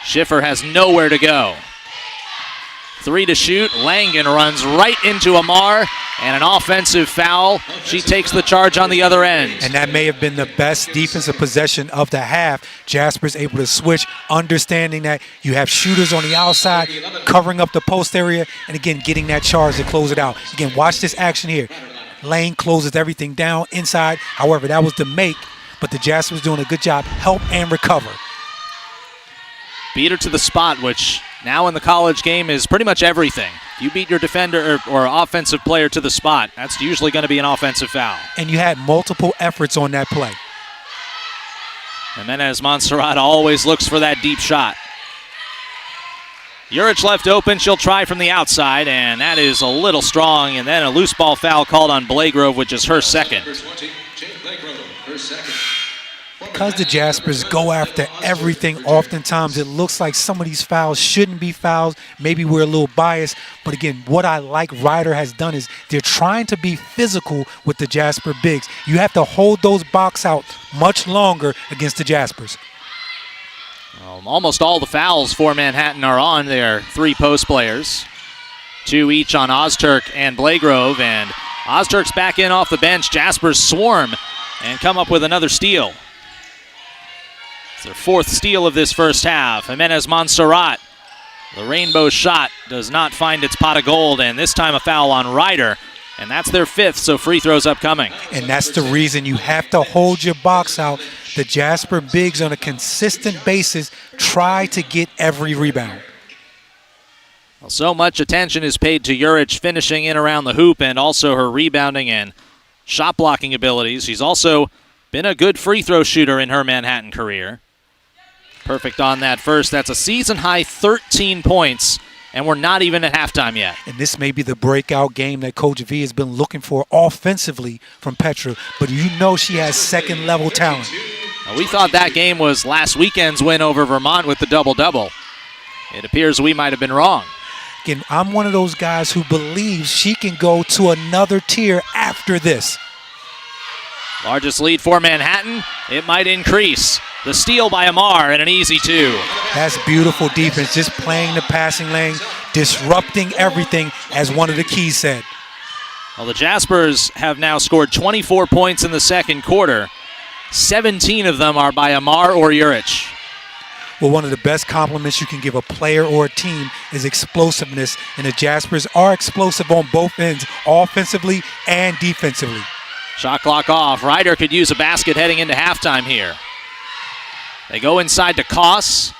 Schiffer has nowhere to go. 3 to shoot. Langen runs right into Amar, and an offensive foul. She takes the charge on the other end. And that may have been the best defensive possession of the half. Jasper's able to switch, understanding that you have shooters on the outside, covering up the post area, and again, getting that charge to close it out. Again, watch this action here. Lane closes everything down inside. However, that was the make, but the Jaspers doing a good job, help and recover. Beat her to the spot, which now in the college game is pretty much everything. You beat your defender or offensive player to the spot, that's usually going to be an offensive foul. And you had multiple efforts on that play. Jimenez Montserrat always looks for that deep shot. Juric left open, she'll try from the outside, and that is a little strong, and then a loose ball foul called on Blagrove, which is her second. Because the Jaspers go after everything, oftentimes it looks like some of these fouls shouldn't be fouls. Maybe we're a little biased. But again, what I like Ryder has done is they're trying to be physical with the Jasper bigs. You have to hold those box out much longer against the Jaspers. Almost all the fouls for Manhattan are on their 3 post players. 2 each on Ozturk and Blagrove. And Ozturk's back in off the bench. Jaspers swarm and come up with another steal. It's their 4th steal of this first half. Jimenez Montserrat The rainbow shot does not find its pot of gold, and this time a foul on Ryder, and that's their 5th, so free throws upcoming. And that's the reason you have to hold your box out. The Jasper bigs on a consistent basis try to get every rebound. Well, so much attention is paid to Juric finishing in around the hoop and also her rebounding and shot blocking abilities. She's also been a good free throw shooter in her Manhattan career. Perfect on that first. That's a season-high 13 points, and we're not even at halftime yet. And this may be the breakout game that Coach V has been looking for offensively from Petra, but you know she has second-level talent. Now, we thought that game was last weekend's win over Vermont with the double-double. It appears we might have been wrong. Again, I'm one of those guys who believes she can go to another tier after this. Largest lead for Manhattan. It might increase. The steal by Amar and an easy 2. That's beautiful defense, just playing the passing lane, disrupting everything, as one of the keys said. Well, the Jaspers have now scored 24 points in the second quarter. 17 of them are by Amar or Juric. Well, one of the best compliments you can give a player or a team is explosiveness, and the Jaspers are explosive on both ends, offensively and defensively. Shot clock off. Ryder could use a basket heading into halftime here. They go inside to Koss.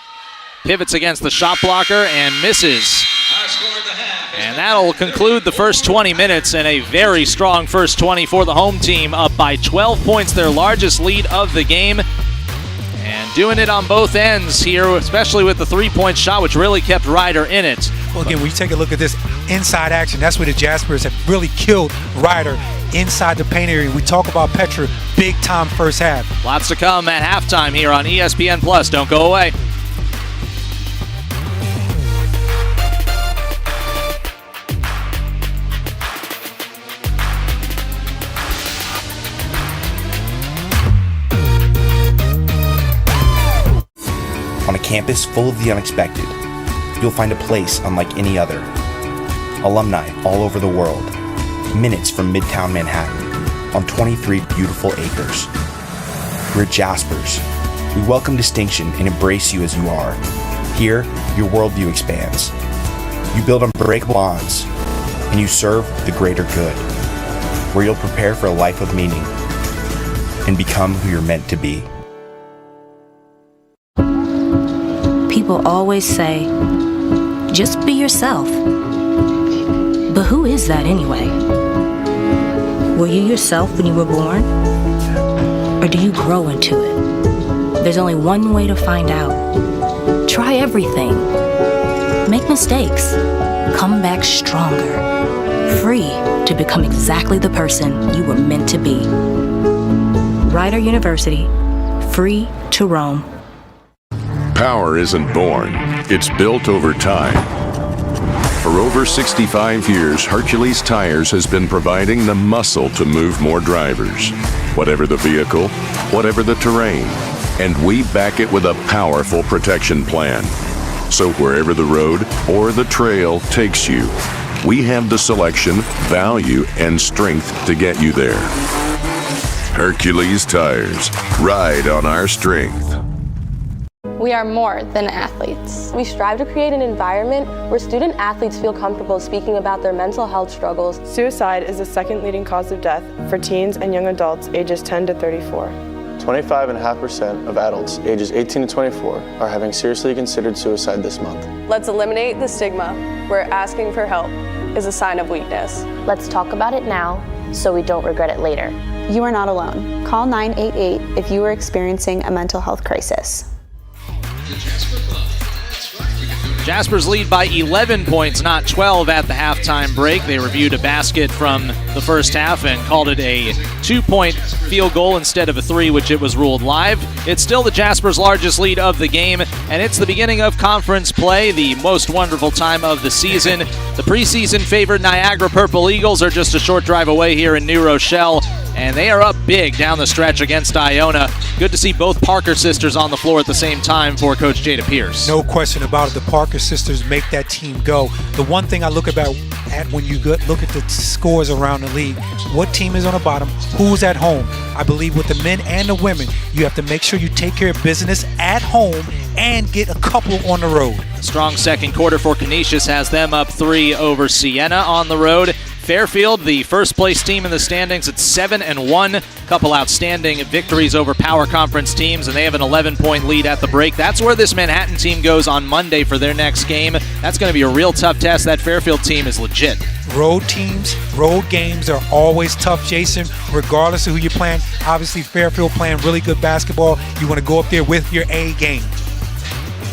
Pivots against the shot blocker and misses. And that'll conclude the first 20 minutes, and a very strong first 20 for the home team, up by 12 points, their largest lead of the game. And doing it on both ends here, especially with the three-point shot, which really kept Ryder in it. Well, again, when you take a look at this inside action, that's where the Jaspers have really killed Ryder inside the paint area. We talk about Petra, big-time first half. Lots to come at halftime here on ESPN+. Don't go away. On a campus full of the unexpected, you'll find a place unlike any other. Alumni all over the world, minutes from Midtown Manhattan, on 23 beautiful acres. We're Jaspers. We welcome distinction and embrace you as you are. Here, your worldview expands. You build unbreakable bonds, and you serve the greater good, where you'll prepare for a life of meaning and become who you're meant to be. People always say, just be yourself. But who is that anyway? Were you yourself when you were born? Or do you grow into it? There's only one way to find out. Try everything. Make mistakes. Come back stronger. Free to become exactly the person you were meant to be. Rider University. Free to roam. Power isn't born, it's built over time. For over 65 years, Hercules Tires has been providing the muscle to move more drivers. Whatever the vehicle, whatever the terrain, and we back it with a powerful protection plan. So wherever the road or the trail takes you, we have the selection, value, and strength to get you there. Hercules Tires, ride on our strength. We are more than athletes. We strive to create an environment where student athletes feel comfortable speaking about their mental health struggles. Suicide is the second leading cause of death for teens and young adults ages 10 to 34. 25.5% of adults ages 18 to 24 are having seriously considered suicide this month. Let's eliminate the stigma where asking for help is a sign of weakness. Let's talk about it now so we don't regret it later. You are not alone. Call 988 if you are experiencing a mental health crisis. Jaspers lead by 11 points, not 12 at the halftime break. They reviewed a basket from the first half and called it a 2-point field goal instead of a 3, which it was ruled live. It's still the Jaspers' largest lead of the game, and it's the beginning of conference play, the most wonderful time of the season. The preseason favored Niagara Purple Eagles are just a short drive away here in New Rochelle. and they are up big down the stretch against Iona. Good to see both Parker sisters on the floor at the same time for Coach Jada Pierce. No question about it. The Parker sisters make that team go. The one thing I look at when you look at the scores around the league, what team is on the bottom, who's at home. I believe with the men and the women, you have to make sure you take care of business at home and get a couple on the road. Strong second quarter for Canisius has them up 3 over Siena on the road. Fairfield, the first place team in the standings at 7-1. Couple outstanding victories over power conference teams, and they have an 11-point lead at the break. That's where this Manhattan team goes on Monday for their next game. That's going to be a real tough test. That Fairfield team is legit. Road teams, road games are always tough, Jason, regardless of who you're playing. Obviously, Fairfield playing really good basketball. You want to go up there with your A game.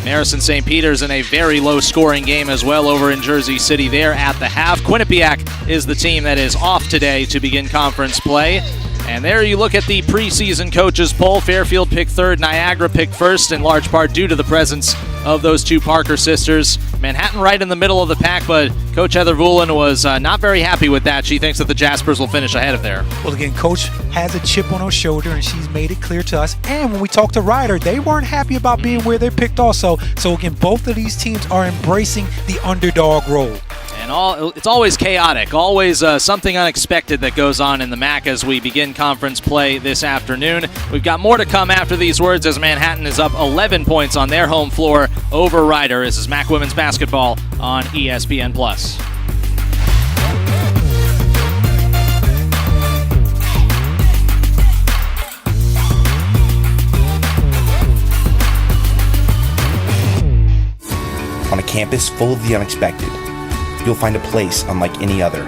Marison St. Peter's in a very low-scoring game as well over in Jersey City there at the half. Quinnipiac is the team that is off today to begin conference play. And there you look at the preseason coaches poll. Fairfield picked third, Niagara picked first, in large part due to the presence of those two Parker sisters. Manhattan right in the middle of the pack, but Coach Heather Voulin was not very happy with that. She thinks that the Jaspers will finish ahead of there. Well, again, Coach has a chip on her shoulder, and she's made it clear to us. And when we talked to Ryder, they weren't happy about being where they picked also. So, again, both of these teams are embracing the underdog role. And it's always chaotic, always something unexpected that goes on in the MAAC as we begin conference play this afternoon. We've got more to come after these words as Manhattan is up 11 points on their home floor over Ryder. This is MAAC Women's Basketball on ESPN+. On a campus full of the unexpected, you'll find a place unlike any other.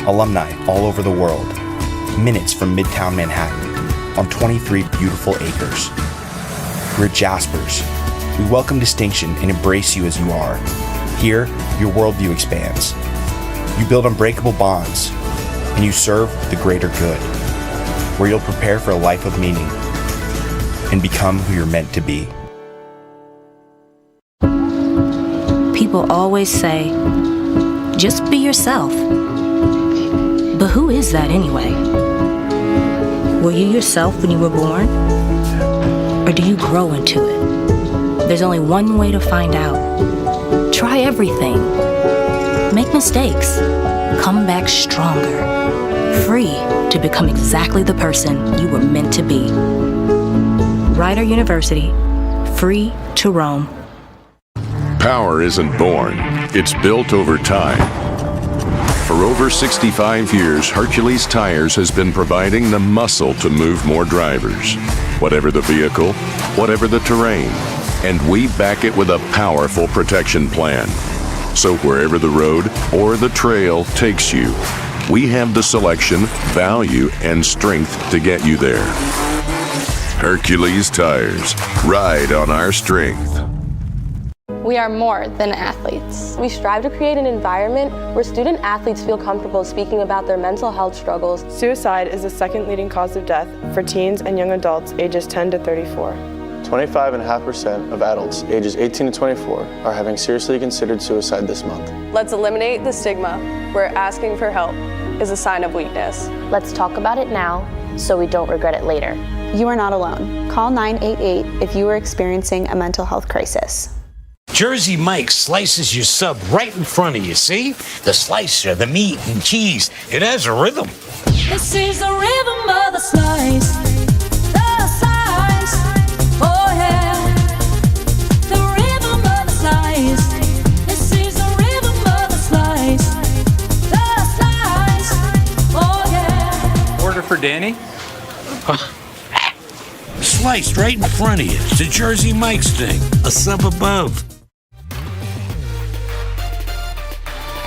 Alumni all over the world, minutes from Midtown Manhattan, on 23 beautiful acres. We're Jaspers. We welcome distinction and embrace you as you are. Here, your worldview expands. You build unbreakable bonds, and you serve the greater good, where you'll prepare for a life of meaning and become who you're meant to be. People always say, just be yourself. But who is that anyway? Were you yourself when you were born? Or do you grow into it? There's only one way to find out. Try everything. Make mistakes. Come back stronger. Free to become exactly the person you were meant to be. Rider University. Free to roam. Power isn't born, it's built over time. For over 65 years, Hercules Tires has been providing the muscle to move more drivers. Whatever the vehicle, whatever the terrain. And we back it with a powerful protection plan. So wherever the road or the trail takes you, we have the selection, value, and strength to get you there. Hercules Tires. Ride on our strength. We are more than athletes. We strive to create an environment where student athletes feel comfortable speaking about their mental health struggles. Suicide is the second leading cause of death for teens and young adults ages 10 to 34. 25.5% of adults ages 18 to 24 are having seriously considered suicide this month. Let's eliminate the stigma where asking for help is a sign of weakness. Let's talk about it now so we don't regret it later. You are not alone. Call 988 if you are experiencing a mental health crisis. Jersey Mike's slices your sub right in front of you, see? The slicer, the meat and cheese, it has a rhythm. This is the rhythm of the slice. The slice, oh yeah. The rhythm of the slice. This is the rhythm of the slice. The slice, oh yeah. Order for Danny? Sliced right in front of you. It's the Jersey Mike's thing. A sub above.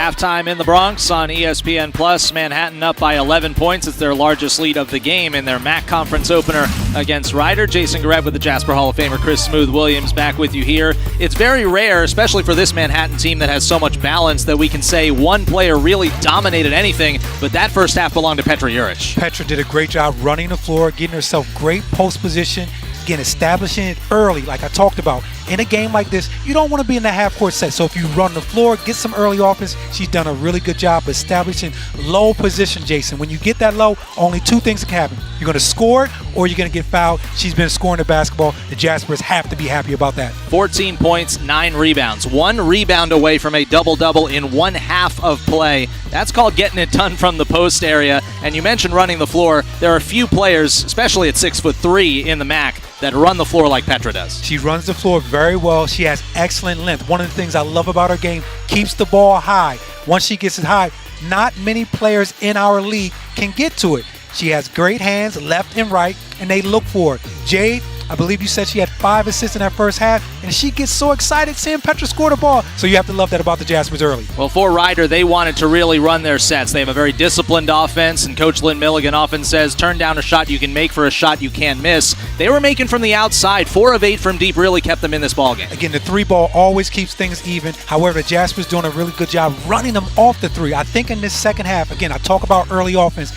Halftime in the Bronx on ESPN+. Manhattan up by 11 points. It's their largest lead of the game in their MAAC conference opener against Ryder. Jason Garrett with the Jasper Hall of Famer Chris Smooth Williams back with you here. It's very rare, especially for this Manhattan team that has so much balance, that we can say one player really dominated anything, but that first half belonged to Petra Juric. Petra did a great job running the floor, getting herself great post position, again, establishing it early, like I talked about, in a game like this, you don't want to be in the half-court set. So if you run the floor, get some early offense, she's done a really good job establishing low position, Jason. When you get that low, only two things can happen. You're going to score it or you're going to get fouled. She's been scoring the basketball. The Jaspers have to be happy about that. 14 points, 9 rebounds. 1 rebound away from a double-double in 1 half of play. That's called getting it done from the post area. And you mentioned running the floor. There are a few players, especially at 6'3" in the MAAC, that run the floor like Petra does. She runs the floor very well. She has excellent length. One of the things I love about her game, keeps the ball high. Once she gets it high, not many players in our league can get to it. She has great hands, left and right, and they look for it. Jade, I believe you said she had 5 assists in that first half, and she gets so excited seeing Petra score the ball. So you have to love that about the Jaspers early. Well, for Ryder, they wanted to really run their sets. They have a very disciplined offense, and Coach Lynn Milligan often says, turn down a shot you can make for a shot you can't miss. They were making from the outside. 4 of 8 from deep really kept them in this ballgame. Again, the 3-ball always keeps things even. However, the Jaspers doing a really good job running them off the 3. I think in this second half, again, I talk about early offense,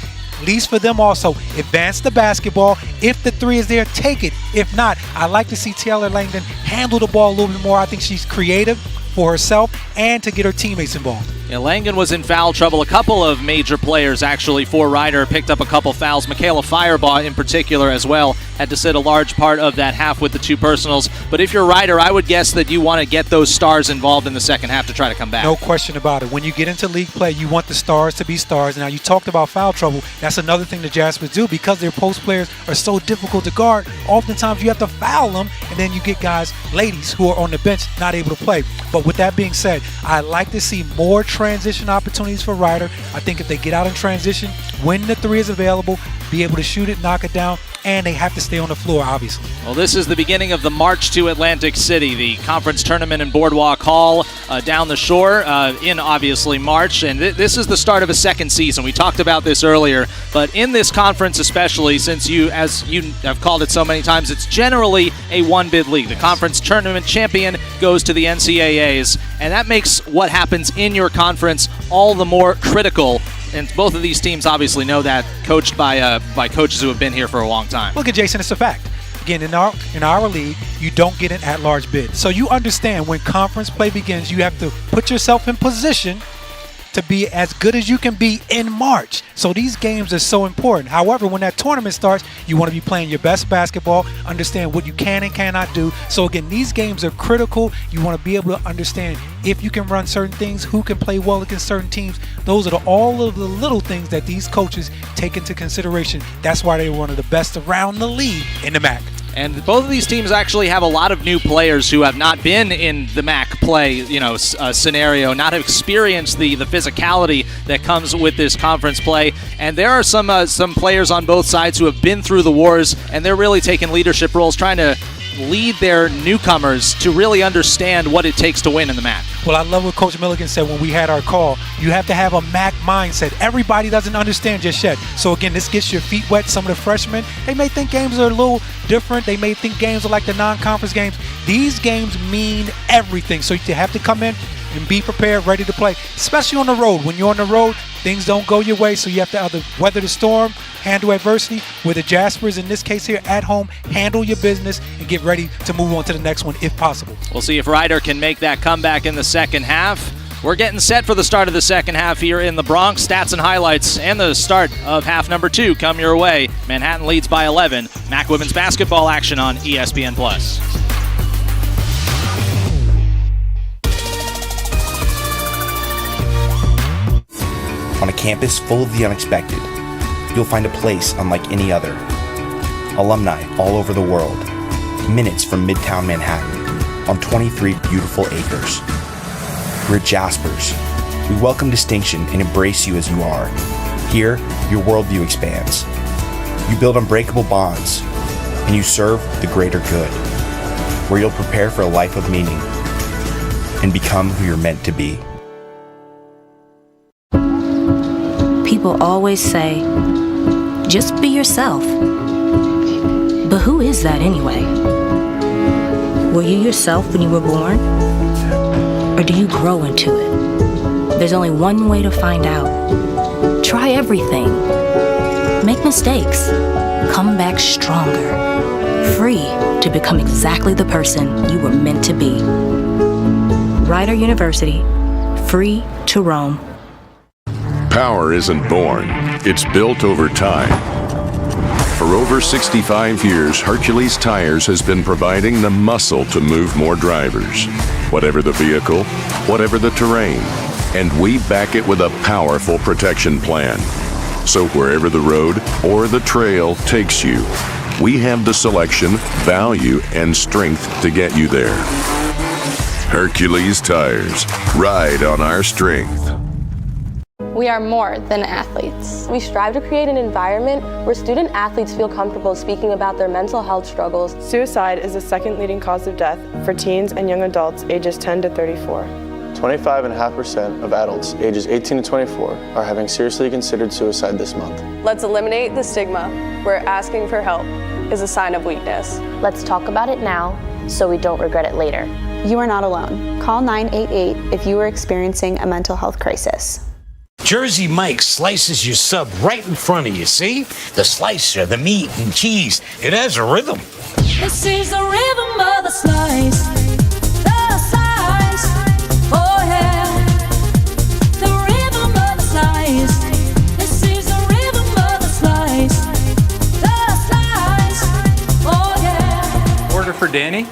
least for them also, advance the basketball. If the 3 is there, take it. If not, I like to see Taylor Langdon handle the ball a little bit more. I think she's creative for herself and to get her teammates involved. Yeah, Langen was in foul trouble. A couple of major players actually for Ryder picked up a couple fouls. Michaela Firebaugh in particular as well had to sit a large part of that half with the 2 personals. But if you're Ryder, I would guess that you want to get those stars involved in the second half to try to come back. No question about it. When you get into league play, you want the stars to be stars. Now, you talked about foul trouble. That's another thing the Jaspers do because their post players are so difficult to guard. Oftentimes, you have to foul them, and then you get guys, ladies, who are on the bench not able to play. But with that being said, I like to see more transition opportunities for Ryder. I think if they get out in transition, when the 3 is available, be able to shoot it, knock it down, and they have to stay on the floor, obviously. Well, this is the beginning of the march to Atlantic City, the conference tournament in Boardwalk Hall down the shore in, obviously, March. And this is the start of a second season. We talked about this earlier, but in this conference especially, since you, as you have called it so many times, it's generally a one-bid league. The conference tournament champion goes to the NCAAs, and that makes what happens in your conference all the more critical. And both of these teams obviously know that, coached by coaches who have been here for a long time. Look at Jason, it's a fact. Again, in our league, you don't get an at-large bid. So you understand when conference play begins, you have to put yourself in position to be as good as you can be in March. So these games are so important. However, when that tournament starts, you want to be playing your best basketball, understand what you can and cannot do. So again, these games are critical. You want to be able to understand if you can run certain things, who can play well against certain teams. Those are all of the little things that these coaches take into consideration. That's why they're one of the best around the league in the MAAC. And both of these teams actually have a lot of new players who have not been in the MAAC play, scenario, not have experienced the physicality that comes with this conference play. And there are some players on both sides who have been through the wars, and they're really taking leadership roles, trying to lead their newcomers to really understand what it takes to win in the MAAC. Well, I love what Coach Milligan said when we had our call. You have to have a MAAC mindset. Everybody doesn't understand just yet. So again, this gets your feet wet. Some of the freshmen, they may think games are a little different. They may think games are like the non-conference games. These games mean everything. So you have to come in and be prepared, ready to play, especially on the road. When you're on the road, things don't go your way, so you have to either weather the storm, handle adversity. With the Jaspers, in this case here at home, handle your business and get ready to move on to the next one if possible. We'll see if Ryder can make that comeback in the second half. We're getting set for the start of the second half here in the Bronx. Stats and highlights and the start of half number 2 come your way. Manhattan leads by 11. MAAC women's basketball action on ESPN+. On a campus full of the unexpected, you'll find a place unlike any other. Alumni all over the world, minutes from Midtown Manhattan, on 23 beautiful acres. We're Jaspers. We welcome distinction and embrace you as you are. Here, your worldview expands. You build unbreakable bonds, and you serve the greater good, where you'll prepare for a life of meaning and become who you're meant to be. People always say, just be yourself. But who is that anyway? Were you yourself when you were born? Or do you grow into it? There's only one way to find out. Try everything. Make mistakes. Come back stronger. free to become exactly the person you were meant to be. Rider University, free to roam. Power isn't born, it's built over time. For over 65 years, Hercules Tires has been providing the muscle to move more drivers. Whatever the vehicle, whatever the terrain, and we back it with a powerful protection plan. So wherever the road or the trail takes you, we have the selection, value, and strength to get you there. Hercules Tires. Ride on our strength. We are more than athletes. We strive to create an environment where student athletes feel comfortable speaking about their mental health struggles. Suicide is the second leading cause of death for teens and young adults ages 10 to 34. 25.5% of adults ages 18 to 24 are having seriously considered suicide this month. Let's eliminate the stigma where asking for help is a sign of weakness. Let's talk about it now so we don't regret it later. You are not alone. Call 988 if you are experiencing a mental health crisis. Jersey Mike slices your sub right in front of you, see? The slicer, the meat and cheese, it has a rhythm. This is the rhythm of the slice. The slice. Oh yeah. The rhythm of the slice. This is the rhythm of the slice. The slice. Oh yeah. Order for Danny.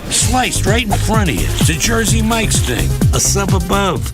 Sliced right in front of you. It's a Jersey Mike's thing. A sub above.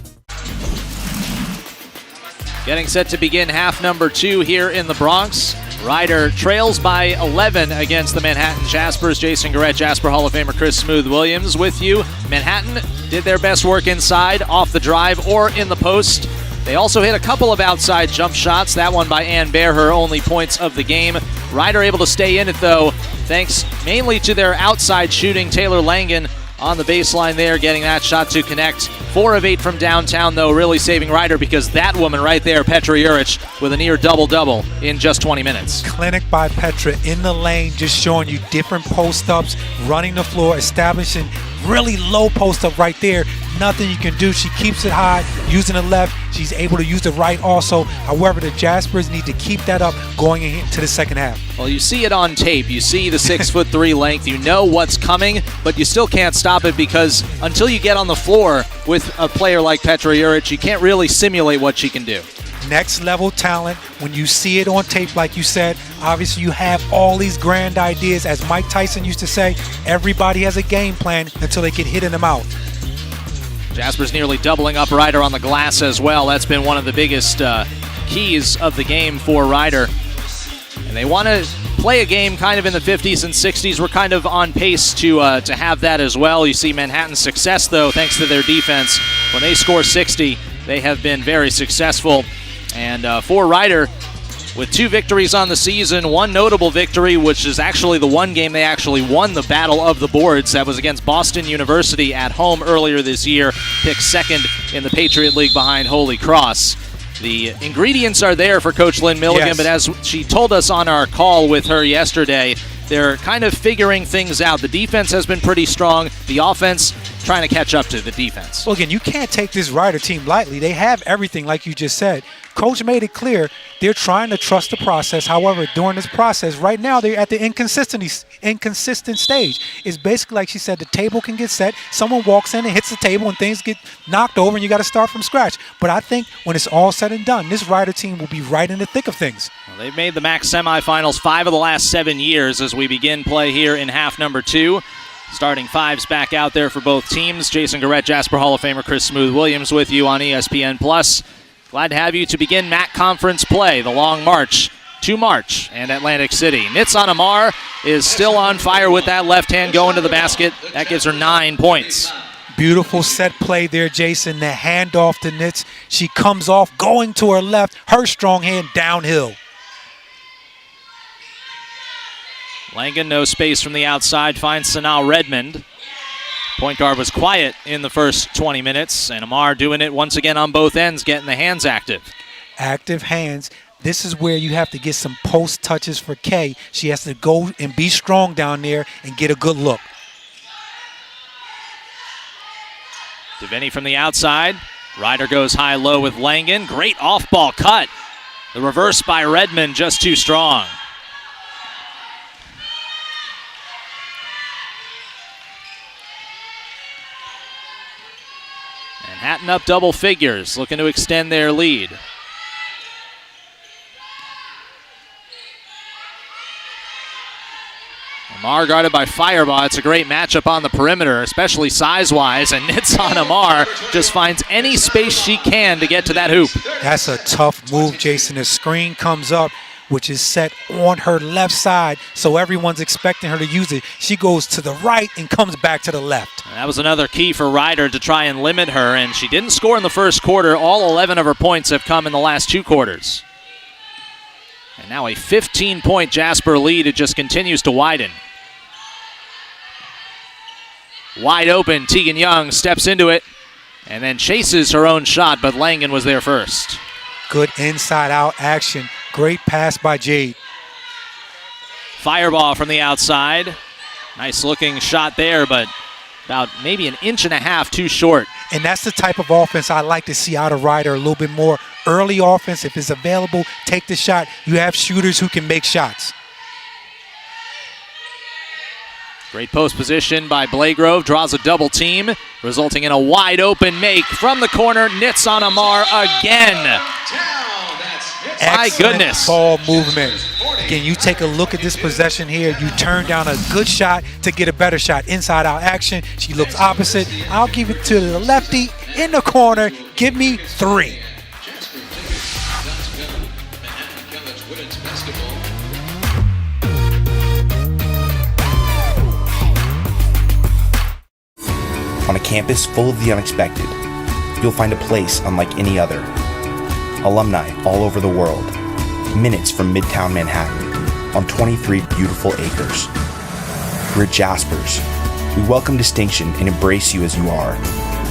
Getting set to begin half number 2 here in the Bronx. Rider trails by 11 against the Manhattan Jaspers. Jason Garrett, Jasper Hall of Famer Chris Smooth Williams with you. Manhattan did their best work inside, off the drive, or in the post. They also hit a couple of outside jump shots. That one by Ann Bear, her only points of the game. Rider able to stay in it, though, thanks mainly to their outside shooting. Taylor Langen on the baseline there, getting that shot to connect. 4 of 8 from downtown, though, really saving Rider because that woman right there, Petra Juric, with a near double-double in just 20 minutes. Clinic by Petra in the lane, just showing you different post-ups, running the floor, establishing really low post-up right there. Nothing you can do. She keeps it high, using the left. She's able to use the right also. However, the Jaspers need to keep that up going into the second half. Well, you see it on tape. You see the 6'3" length. You know what's coming, but you still can't stop it because until you get on the floor with a player like Petra Juric, you can't really simulate what she can do. Next level talent. When you see it on tape, like you said, obviously you have all these grand ideas. As Mike Tyson used to say, everybody has a game plan until they get hit in the mouth. Jaspers nearly doubling up Rider on the glass as well. That's been one of the biggest keys of the game for Rider. And they want to play a game kind of in the 50s and 60s. We're kind of on pace to have that as well. You see Manhattan's success, though, thanks to their defense. When they score 60, they have been very successful. And for Rider, with 2 victories on the season, 1 notable victory, which is actually the one game they actually won the Battle of the Boards. That was against Boston University at home earlier this year, picked 2nd in the Patriot League behind Holy Cross. The ingredients are there for Coach Lynn Milligan, yes. But as she told us on our call with her yesterday, they're kind of figuring things out. The defense has been pretty strong. The offense trying to catch up to the defense. Well, again, you can't take this Rider team lightly. They have everything, like you just said. Coach made it clear they're trying to trust the process. However, during this process, right now, they're at the inconsistent stage. It's basically like she said, the table can get set. Someone walks in and hits the table and things get knocked over and you got to start from scratch. But I think when it's all said and done, this Rider team will be right in the thick of things. Well, they've made the MAAC semifinals 5 of the last 7 years as we begin play here in half number 2. Starting 5s back out there for both teams. Jason Garrett, Jasper Hall of Famer Chris Smooth Williams with you on ESPN+. Glad to have you to begin MAAC conference play, the long march to March and Atlantic City. Nitsan Amar is still on fire with that left hand going to the basket. That gives her 9 points. Beautiful set play there, Jason. The handoff to Nitz. She comes off going to her left. Her strong hand downhill. Langen, no space from the outside, finds Sanaa Redmond. Point guard was quiet in the first 20 minutes, and Amar doing it once again on both ends, getting the hands active. Active hands. This is where you have to get some post touches for Kay. She has to go and be strong down there and get a good look. Devaney from the outside. Rider goes high-low with Langen. Great off-ball cut. The reverse by Redmond just too strong. Manhattan up double figures, looking to extend their lead. Amar guarded by Fireball. It's a great matchup on the perimeter, especially size-wise, and Nitsan Amar just finds any space she can to get to that hoop. That's a tough move, Jason. The screen comes up, which is set on her left side, so everyone's expecting her to use it. She goes to the right and comes back to the left. And that was another key for Ryder to try and limit her, and she didn't score in the first quarter. All 11 of her points have come in the last 2 quarters. And now a 15-point Jasper lead. It just continues to widen. Wide open, Tegan Young steps into it and then chases her own shot, but Langen was there first. Good inside-out action. Great pass by Jade. Fireball from the outside. Nice looking shot there, but about maybe 1.5 inches too short. And that's the type of offense I like to see out of Ryder, a little bit more early offense. If it's available, take the shot. You have shooters who can make shots. Great post position by Blagrove, draws a double team, resulting in a wide open make from the corner. Nitsan Amar again. My goodness. Ball movement. Again, you take a look at this possession here. You turn down a good shot to get a better shot. Inside out action. She looks opposite. I'll give it to the lefty in the corner. Give me 3. On a campus full of the unexpected, you'll find a place unlike any other. Alumni all over the world, minutes from Midtown Manhattan, on 23 beautiful acres. We're Jaspers. We welcome distinction and embrace you as you are.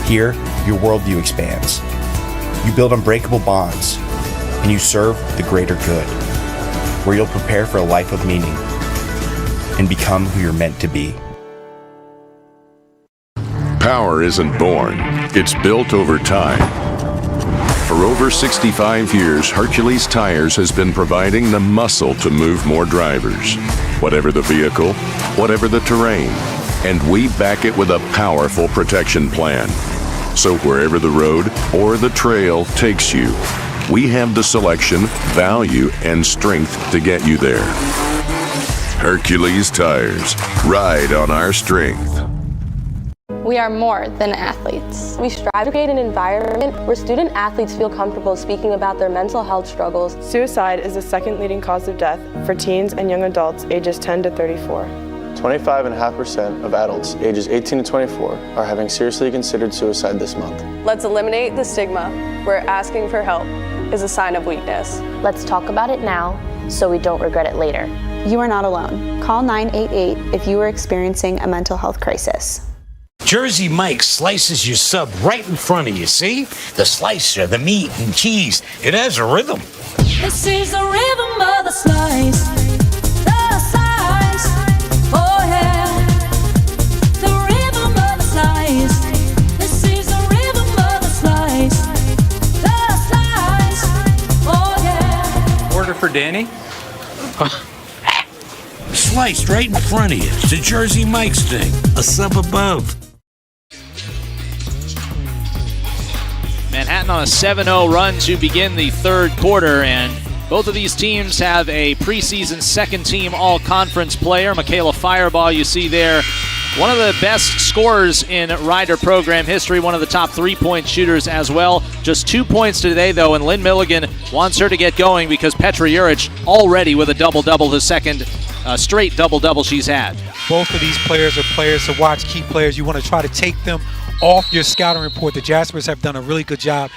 Here, your worldview expands. You build unbreakable bonds, and you serve the greater good, where you'll prepare for a life of meaning and become who you're meant to be. Power isn't born, it's built over time. For over 65 years, Hercules Tires has been providing the muscle to move more drivers. Whatever the vehicle, whatever the terrain, and we back it with a powerful protection plan. So wherever the road or the trail takes you, we have the selection, value, and strength to get you there. Hercules Tires, ride on our strength. We are more than athletes. We strive to create an environment where student athletes feel comfortable speaking about their mental health struggles. Suicide is the second leading cause of death for teens and young adults ages 10 to 34. 25.5% of adults ages 18 to 24 are having seriously considered suicide this month. Let's eliminate the stigma where asking for help is a sign of weakness. Let's talk about it now so we don't regret it later. You are not alone. Call 988 if you are experiencing a mental health crisis. Jersey Mike slices your sub right in front of you, see? The slicer, the meat and cheese, it has a rhythm. This is the rhythm of the slice. The slice. Oh yeah. The rhythm of the slice. This is the rhythm of the slice. The slice. Oh yeah. Order for Danny. Sliced right in front of you. It's the Jersey Mike's thing. A sub above. Manhattan on a 7-0 run to begin the third quarter, and both of these teams have a preseason second-team all-conference player. Michaela Fireball, you see there, one of the best scorers in Ryder program history, one of the top three-point shooters as well. Just 2 points today, though, and Lynn Milligan wants her to get going because Petra Juric already with a double-double, the second straight double-double she's had. Both of these players are players to watch, key players. You want to try to take them off your scouting report. The Jaspers have done a really good job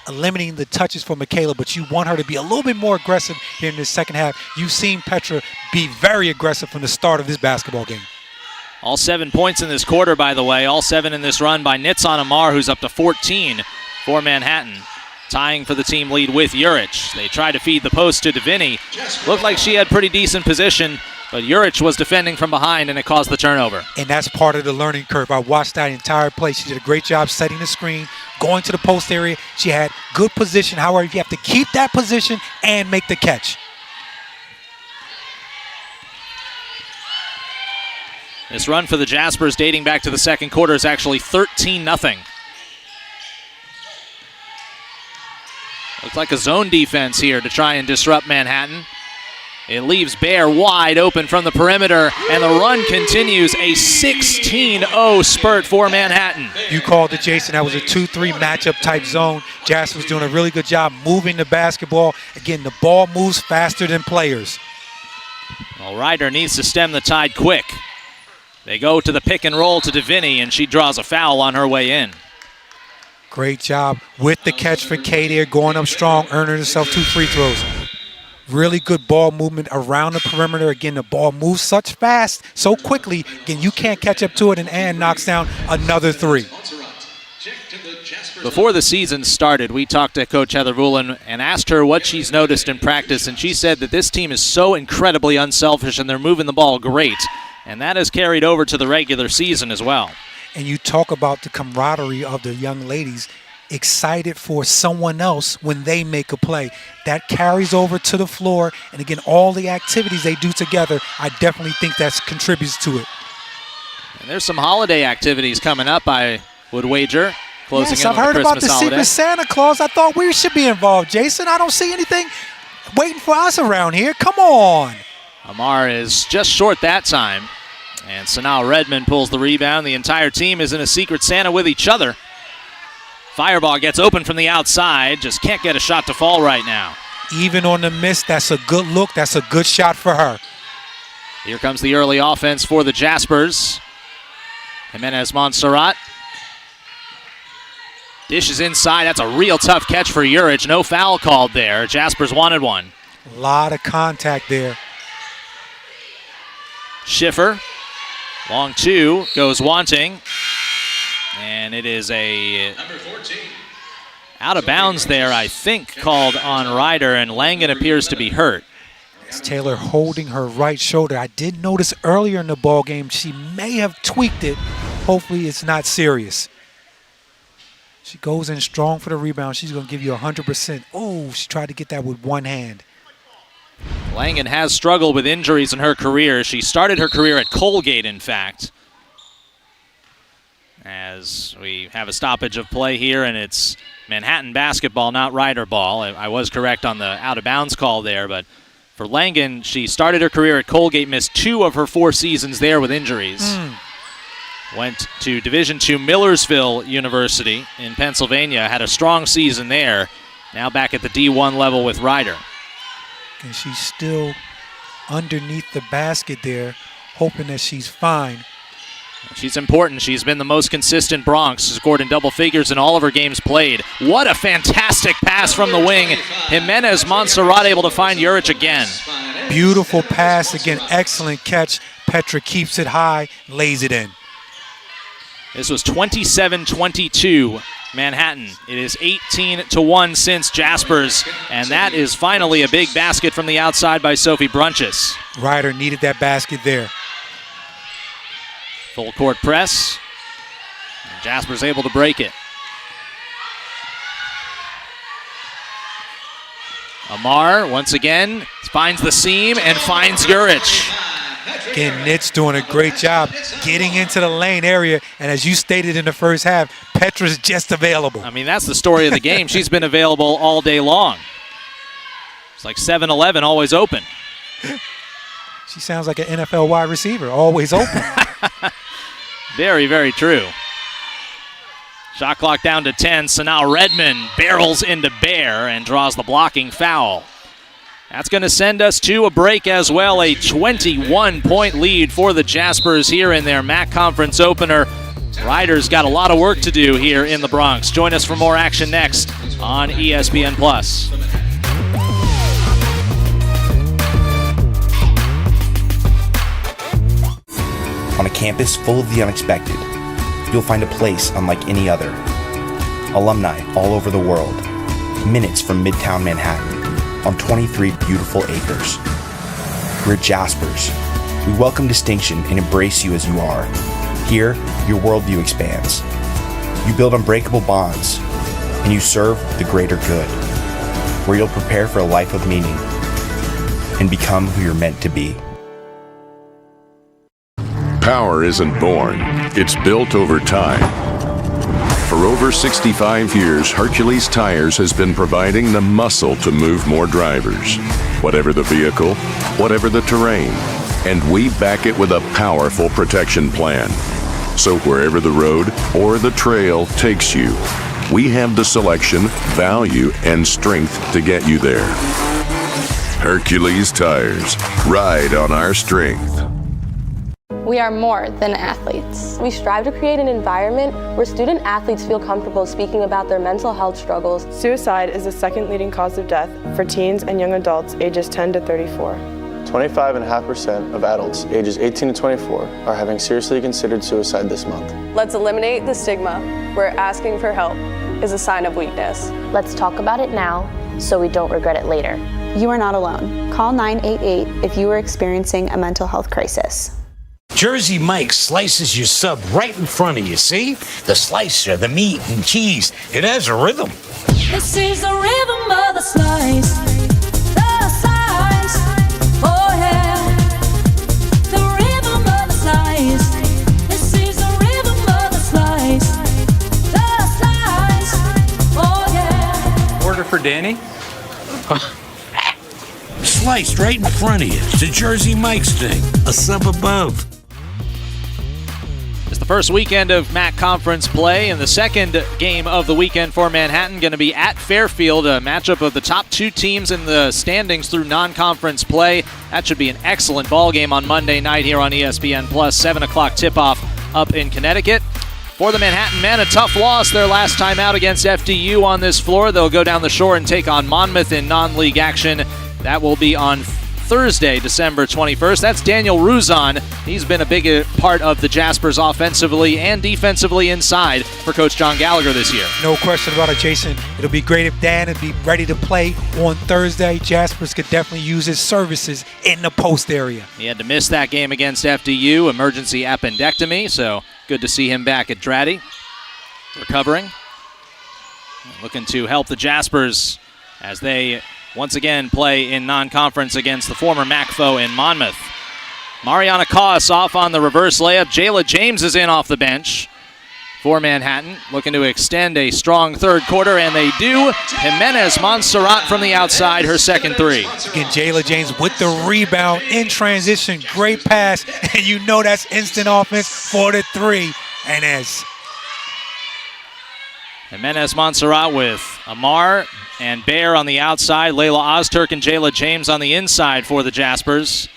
eliminating the touches for Michaela, but you want her to be a little bit more aggressive here in the second half. You've seen Petra be very aggressive from the start of this basketball game. All 7 points in this quarter, by the way. All 7 in this run by Nitsan Amar, who's up to 14 for Manhattan, tying for the team lead with Juric. They tried to feed the post to Davini. Looked like she had pretty decent position, but Juric was defending from behind, and it caused the turnover. And that's part of the learning curve. I watched that entire play. She did a great job setting the screen, going to the post area. She had good position. However, you have to keep that position and make the catch. This run for the Jaspers dating back to the second quarter is actually 13-0. It's like a zone defense here to try and disrupt Manhattan. It leaves Bear wide open from the perimeter, and the run continues. A 16-0 spurt for Manhattan. You called it, Jason. That was a 2-3 matchup type zone. Jasper's doing a really good job moving the basketball. Again, the ball moves faster than players. Well, Ryder needs to stem the tide quick. They go to the pick and roll to Deviney, and she draws a foul on her way in. Great job with the catch for Kay there, going up strong, earning herself 2 free throws. Really good ball movement around the perimeter. Again, the ball moves such fast, so quickly. Again, you can't catch up to it, and Ann knocks down another 3. Before the season started, we talked to Coach Heather Vullin and asked her what she's noticed in practice, and she said that this team is so incredibly unselfish and they're moving the ball great, and that has carried over to the regular season as well. And you talk about the camaraderie of the young ladies, excited for someone else when they make a play. That carries over to the floor, and again, all the activities they do together, I definitely think that contributes to it. And there's some holiday activities coming up, I would wager. Closing in on I've heard the about Christmas the holiday. Secret Santa Claus. I thought we should be involved, Jason. I don't see anything waiting for us around here. Come on. Amar is just short that time. And Sanaa Redmond pulls the rebound. The entire team is in a Secret Santa with each other. Fireball gets open from the outside. Just can't get a shot to fall right now. Even on the miss, that's a good look. That's a good shot for her. Here comes the early offense for the Jaspers. Jimenez Montserrat. Dishes inside. That's a real tough catch for Urich. No foul called there. Jaspers wanted one. A lot of contact there. Schiffer. Long 2 goes wanting. And it is a out of bounds there, I think, called on Ryder, and Langen appears to be hurt. It's Taylor holding her right shoulder. I did notice earlier in the ball game she may have tweaked it. Hopefully it's not serious. She goes in strong for the rebound. She's going to give you 100%. Oh, she tried to get that with one hand. Langen has struggled with injuries in her career. She started her career at Colgate, in fact. As we have a stoppage of play here, and it's Manhattan basketball, not Ryder ball. I was correct on the out-of-bounds call there, but for Langen, she started her career at Colgate, missed 2 of her 4 seasons there with injuries. Went to Division II Millersville University in Pennsylvania, had a strong season there. Now back at the D1 level with Ryder. And she's still underneath the basket there, hoping that she's fine. She's important. She's been the most consistent Bronx. Scored in double figures in all of her games played. What a fantastic pass from the wing. Jimenez Montserrat able to find Urich again. Beautiful pass again. Excellent catch. Petra keeps it high, lays it in. This was 27-22 Manhattan. It is 18-1 since Jaspers, and that is finally a big basket from the outside by Sophie Brunches. Ryder needed that basket there. Full court press. And Jasper's able to break it. Amar, once again, finds the seam and finds Urich. Again, Nit's doing a great job getting into the lane area, and as you stated in the first half, Petra's just available. I mean, that's the story of the game. She's been available all day long. It's like 7-Eleven, always open. She sounds like an NFL wide receiver, always open. Very, very true. Shot clock down to 10. Sanaa Redmond barrels into Bear and draws the blocking foul. That's going to send us to a break as well. A 21-point lead for the Jaspers here in their MAAC Conference opener. Ryder's got a lot of work to do here in the Bronx. Join us for more action next on ESPN+. On a campus full of the unexpected, you'll find a place unlike any other. Alumni all over the world, minutes from Midtown Manhattan, on 23 beautiful acres. We're Jaspers. We welcome distinction and embrace you as you are. Here, your worldview expands. You build unbreakable bonds, and you serve the greater good, where you'll prepare for a life of meaning and become who you're meant to be. Power isn't born, it's built over time. For For over 65 years, Hercules Tires has been providing the muscle to move more drivers. Whatever the vehicle, whatever the terrain. And we back it with a powerful protection plan. So wherever the road or the trail takes you, we have the selection, value, and strength to get you there. Hercules Tires. Ride on our strength. We are more than athletes. We strive to create an environment where student athletes feel comfortable speaking about their mental health struggles. Suicide is the second leading cause of death for teens and young adults ages 10 to 34. 25.5% of adults ages 18 to 24 are having seriously considered suicide this month. Let's eliminate the stigma where asking for help is a sign of weakness. Let's talk about it now so we don't regret it later. You are not alone. Call 988 if you are experiencing a mental health crisis. Jersey Mike slices your sub right in front of you, see? The slicer, the meat and cheese, it has a rhythm. This is the rhythm of the slice. The slice. Oh yeah. The rhythm of the slice. This is the rhythm of the slice. The slice. Oh yeah. Order for Danny? Sliced right in front of you. It's a Jersey Mike's thing. A sub above. It's the first weekend of MAAC conference play, and the second game of the weekend for Manhattan going to be at Fairfield, a matchup of the top two teams in the standings through non-conference play. That should be an excellent ball game on Monday night here on ESPN+. 7 o'clock tip-off up in Connecticut. For the Manhattan men, a tough loss their last time out against FDU on this floor. They'll go down the shore and take on Monmouth in non-league action. That will be on Thursday, December 21st. That's Daniel Ruzon. He's been a big part of the Jaspers offensively and defensively inside for Coach John Gallagher this year. No question about it, Jason. It'll be great if Dan would be ready to play on Thursday. Jaspers could definitely use his services in the post area. He had to miss that game against FDU, emergency appendectomy, so good to see him back at Draddy, recovering. Looking to help the Jaspers as they once again play in non-conference against the former MAAC foe in Monmouth. Mariana Koss off on the reverse layup. Jayla James is in off the bench for Manhattan, looking to extend a strong third quarter, and they do. Jimenez Montserrat from the outside, her second three. Again, Jayla James with the rebound in transition. Great pass, and you know that's instant offense for the three. And as Jimenez Montserrat with Amar and Bear on the outside. Layla Ozturk and Jayla James on the inside for the Jaspers.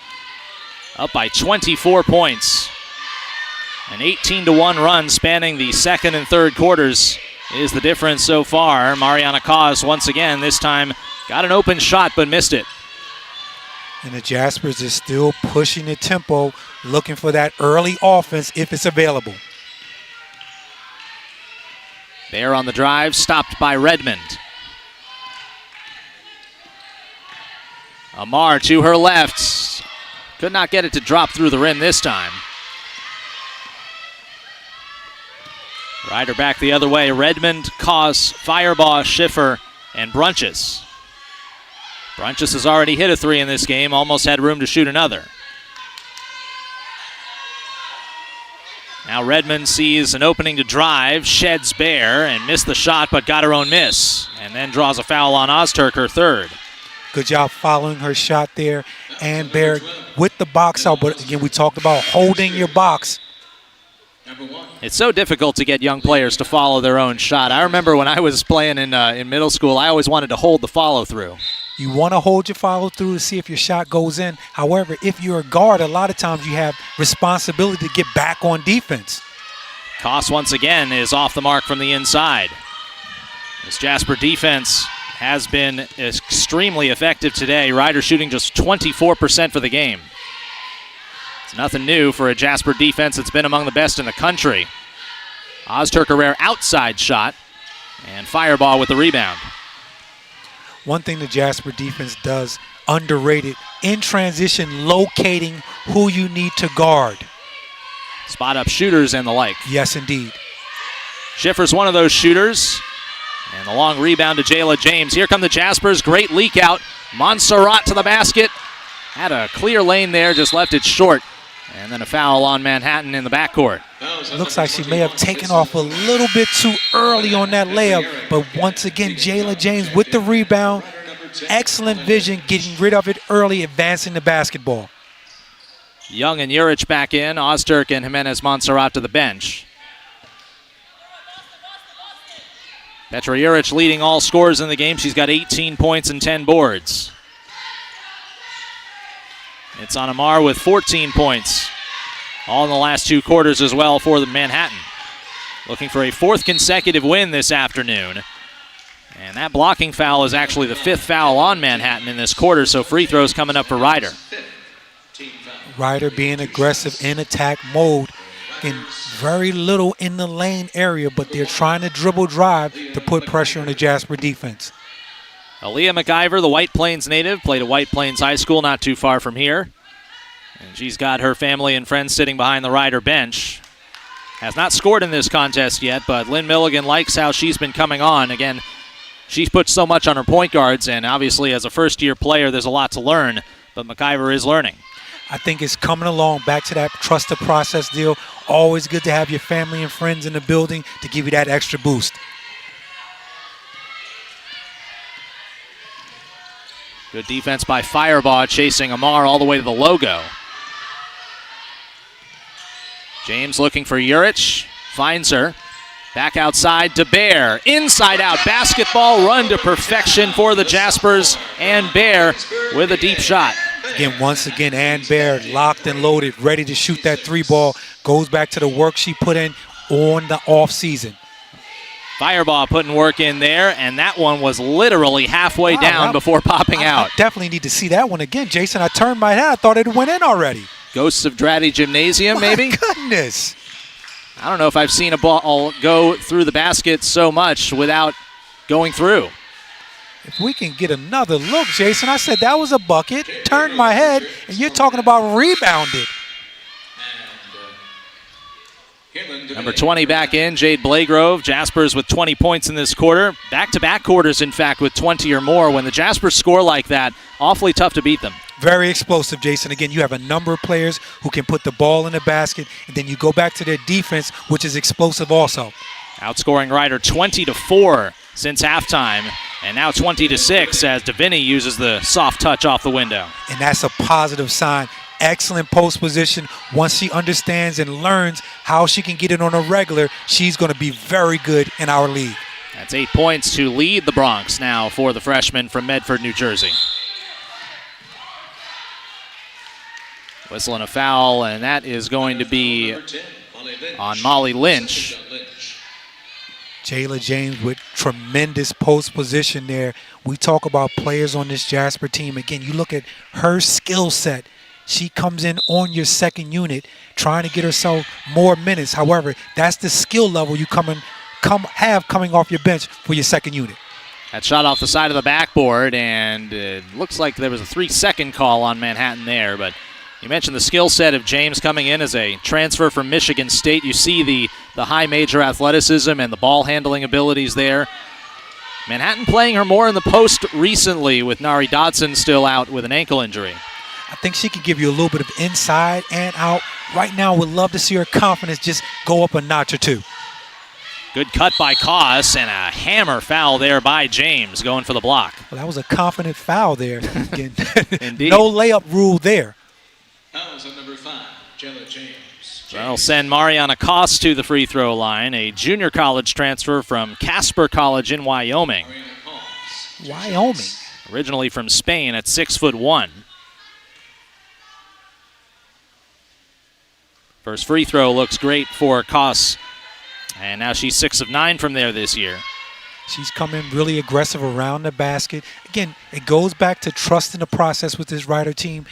Up by 24 points. An 18-1 run spanning the second and third quarters is the difference so far. Mariana Koss once again, this time got an open shot but missed it. And the Jaspers is still pushing the tempo, looking for that early offense if it's available. Bear on the drive, stopped by Redmond. Amar to her left. Could not get it to drop through the rim this time. Ryder back the other way. Redmond, Koss, Firebaugh, Schiffer, and Brunches. Brunches has already hit a three in this game, almost had room to shoot another. Now Redmond sees an opening to drive, sheds Bear, and missed the shot, but got her own miss. And then draws a foul on Ozturk, her third. Good job following her shot there. And Bear with the box out, but again, we talked about holding your box. It's so difficult to get young players to follow their own shot. I remember when I was playing in middle school, I always wanted to hold the follow-through. You want to hold your follow-through to see if your shot goes in. However, if you're a guard, a lot of times you have responsibility to get back on defense. Koss once again is off the mark from the inside. This Jasper defense has been extremely effective today. Ryder shooting just 24% for the game. It's nothing new for a Jasper defense that's been among the best in the country. Ozturk a rare outside shot, and Firebaugh with the rebound. One thing the Jasper defense does, underrated, in transition, locating who you need to guard. Spot up shooters and the like. Yes, indeed. Schiffer's one of those shooters. And the long rebound to Jayla James. Here come the Jaspers. Great leak out. Montserrat to the basket. Had a clear lane there, just left it short. And then a foul on Manhattan in the backcourt. Looks like she may have taken off a little bit too early on that layup, but once again, Jayla James with the rebound. Excellent vision, getting rid of it early, advancing the basketball. Young and Urich back in. Ozturk and Jimenez Montserrat to the bench. Petra Urich leading all scorers in the game. She's got 18 points and 10 boards. It's on Amar with 14 points. All in the last 2 quarters as well for the Manhattan. Looking for a 4th consecutive win this afternoon. And that blocking foul is actually the 5th foul on Manhattan in this quarter, so free throws coming up for Ryder. Ryder being aggressive in attack mode. In very little in the lane area, but they're trying to dribble drive to put pressure on the Jasper defense. Aaliyah McIver, the White Plains native, played at White Plains High School not too far from here. And she's got her family and friends sitting behind the Ryder bench. Has not scored in this contest yet, but Lynn Milligan likes how she's been coming on. Again, she's put so much on her point guards, and obviously as a first-year player, there's a lot to learn, but McIver is learning. I think it's coming along back to that trust the process deal. Always good to have your family and friends in the building to give you that extra boost. Good defense by Firebaugh, chasing Amar all the way to the logo. James looking for Urich, finds her. Back outside to Bear. Inside out basketball run to perfection for the Jaspers, and Bear with a deep shot. Again, once again, Ann Bear locked and loaded, ready to shoot that 3 ball. Goes back to the work she put in on the off season. Firebaugh putting work in there, and that one was literally halfway down before popping out. I definitely need to see that one again, Jason. I turned my head. I thought it went in already. Ghosts of Dratty Gymnasium, maybe? My goodness. I don't know if I've seen a ball go through the basket so much without going through. If we can get another look, Jason, I said that was a bucket, turned my head, and you're talking about rebounded. Number 20 back in, Jade Blagrove. Jaspers with 20 points in this quarter. Back-to-back quarters, in fact, with 20 or more. When the Jaspers score like that, awfully tough to beat them. Very explosive, Jason. Again, you have a number of players who can put the ball in the basket, and then you go back to their defense, which is explosive also. Outscoring Ryder 20-4 since halftime, and now 20-6 as Davini uses the soft touch off the window. And that's a positive sign. Excellent post position. Once she understands and learns how she can get it on a regular, she's going to be very good in our league. That's 8 points to lead the Bronx now for the freshman from Medford, New Jersey. Whistling a foul, and that is going to be on Molly Lynch. Jayla James with tremendous post position there. We talk about players on this Jasper team. Again, you look at her skill set. She comes in on your second unit trying to get herself more minutes. However, that's the skill level you have coming off your bench for your second unit. That shot off the side of the backboard, and it looks like there was a 3-second call on Manhattan there, but you mentioned the skill set of James coming in as a transfer from Michigan State. You see the high major athleticism and the ball handling abilities there. Manhattan playing her more in the post recently with Nari Dodson still out with an ankle injury. I think she can give you a little bit of inside and out. Right now, would love to see her confidence just go up a notch or two. Good cut by Koss, and a hammer foul there by James going for the block. Well, that was a confident foul there. Again, Indeed. no layup rule there. Fouls on number 5, Jayla James. That'll send Mariana Koss to the free throw line, a junior college transfer from Casper College in Wyoming. Wyoming. Originally from Spain at 6'1". First free throw looks great for Koss, and now she's 6 of 9 from there this year. She's coming really aggressive around the basket. Again, it goes back to trusting the process with this Ryder team.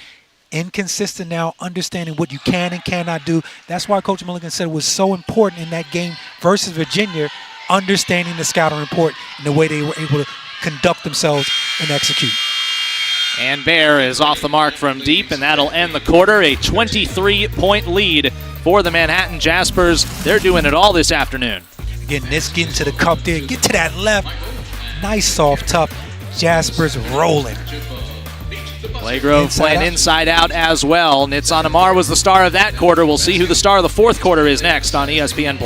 Inconsistent now, understanding what you can and cannot do. That's why Coach Milligan said it was so important in that game versus Virginia, understanding the scouting report and the way they were able to conduct themselves and execute. And Bear is off the mark from deep, and that'll end the quarter. A 23-point lead for the Manhattan Jaspers. They're doing it all this afternoon. Again, let's get into the cup there. Get to that left. Nice soft tough. Jaspers rolling. Blagrove playing inside out as well. Nitsan Amar was the star of that quarter. We'll see who the star of the fourth quarter is next on ESPN+.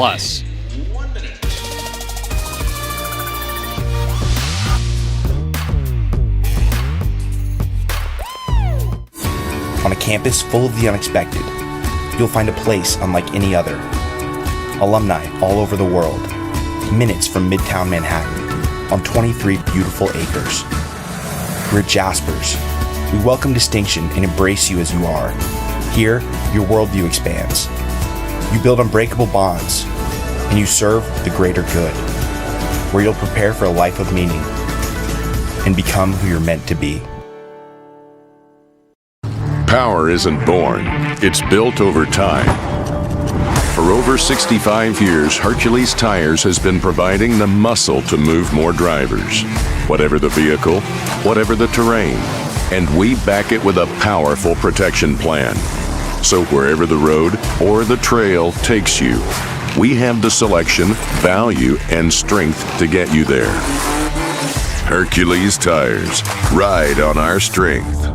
On a campus full of the unexpected, you'll find a place unlike any other. Alumni all over the world, minutes from Midtown Manhattan, on 23 beautiful acres. We're at Jaspers. We welcome distinction and embrace you as you are. Here, your worldview expands. You build unbreakable bonds, and you serve the greater good, where you'll prepare for a life of meaning and become who you're meant to be. Power isn't born, it's built over time. For over 65 years, Hercules Tires has been providing the muscle to move more drivers. Whatever the vehicle, whatever the terrain, and we back it with a powerful protection plan. So wherever the road or the trail takes you, we have the selection, value, and strength to get you there. Hercules Tires, ride on our strength.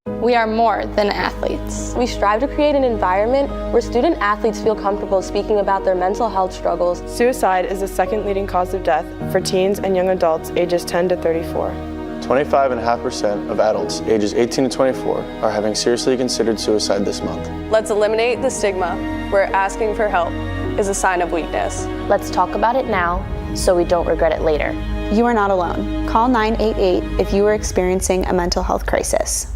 We are more than athletes. We strive to create an environment where student athletes feel comfortable speaking about their mental health struggles. Suicide is the second leading cause of death for teens and young adults ages 10 to 34. 25.5% of adults ages 18 to 24 are having seriously considered suicide this month. Let's eliminate the stigma where asking for help is a sign of weakness. Let's talk about it now so we don't regret it later. You are not alone. Call 988 if you are experiencing a mental health crisis.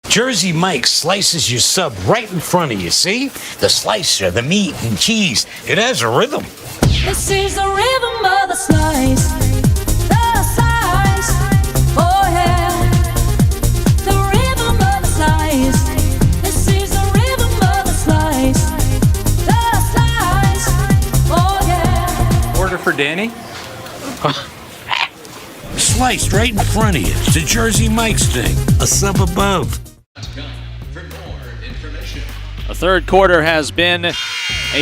Jersey Mike slices your sub right in front of you, see? The slicer, the meat and cheese, it has a rhythm. This is the rhythm of the slice. The slice. Oh yeah. The rhythm of the slice. This is the rhythm of the slice. The slice. Oh yeah. Order for Danny. Sliced right in front of you. It's the Jersey Mike's thing. A sub above. The third quarter has been a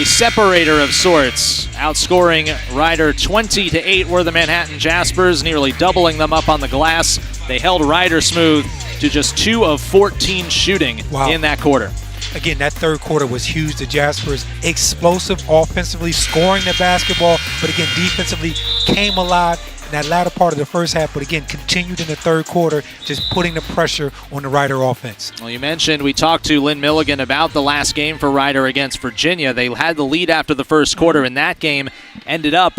separator of sorts, outscoring Ryder 20-8 were the Manhattan Jaspers, nearly doubling them up on the glass. They held Ryder smooth to just 2 of 14 shooting in that quarter. Again, that third quarter was huge. The Jaspers explosive offensively, scoring the basketball, but again, defensively came alive in that latter part of the first half, but again, continued in the third quarter, just putting the pressure on the Ryder offense. Well, you mentioned we talked to Lynn Milligan about the last game for Ryder against Virginia. They had the lead after the first quarter, and that game ended up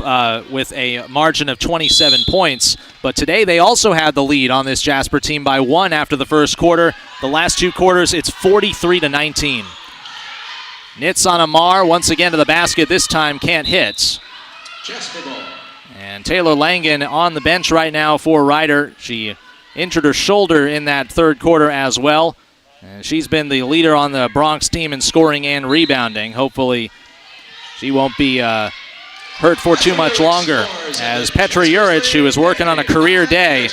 with a margin of 27 points. But today they also had the lead on this Jasper team by 1 after the first quarter. The last 2 quarters, it's 43-19. Nitsan Amar once again to the basket. This time can't hit. Jasper ball. And Taylor Langen on the bench right now for Ryder. She injured her shoulder in that third quarter as well. And she's been the leader on the Bronx team in scoring and rebounding. Hopefully she won't be hurt for too much longer. As Petra Juric, who is working on a career day,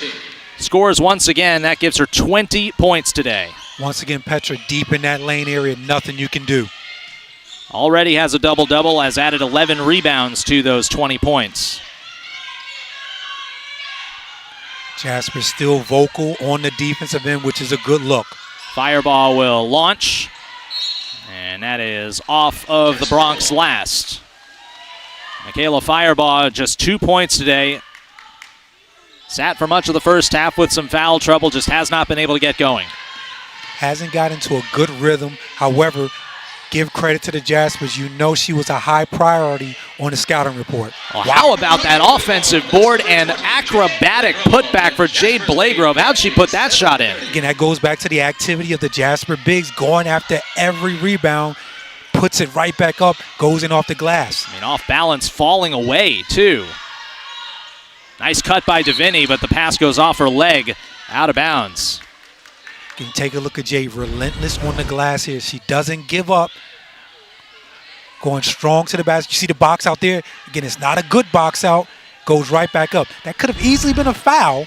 scores once again. That gives her 20 points today. Once again, Petra deep in that lane area, nothing you can do. Already has a double-double, has added 11 rebounds to those 20 points. Jasper still vocal on the defensive end, which is a good look. Fireball will launch, and that is off of the Bronx last. Michaela Fireball just 2 points today. Sat for much of the first half with some foul trouble, just has not been able to get going. Hasn't got into a good rhythm. However, give credit to the Jaspers. You know she was a high priority on the scouting report. Well, how about that offensive board and acrobatic putback for Jade Blagrove? How'd she put that shot in? Again, that goes back to the activity of the Jasper bigs going after every rebound, puts it right back up, goes in off the glass. I mean, off balance, falling away, too. Nice cut by Davini, but the pass goes off her leg, out of bounds. You can take a look at Jade, relentless on the glass here. She doesn't give up. Going strong to the basket. You see the box out there? Again, it's not a good box out. Goes right back up. That could have easily been a foul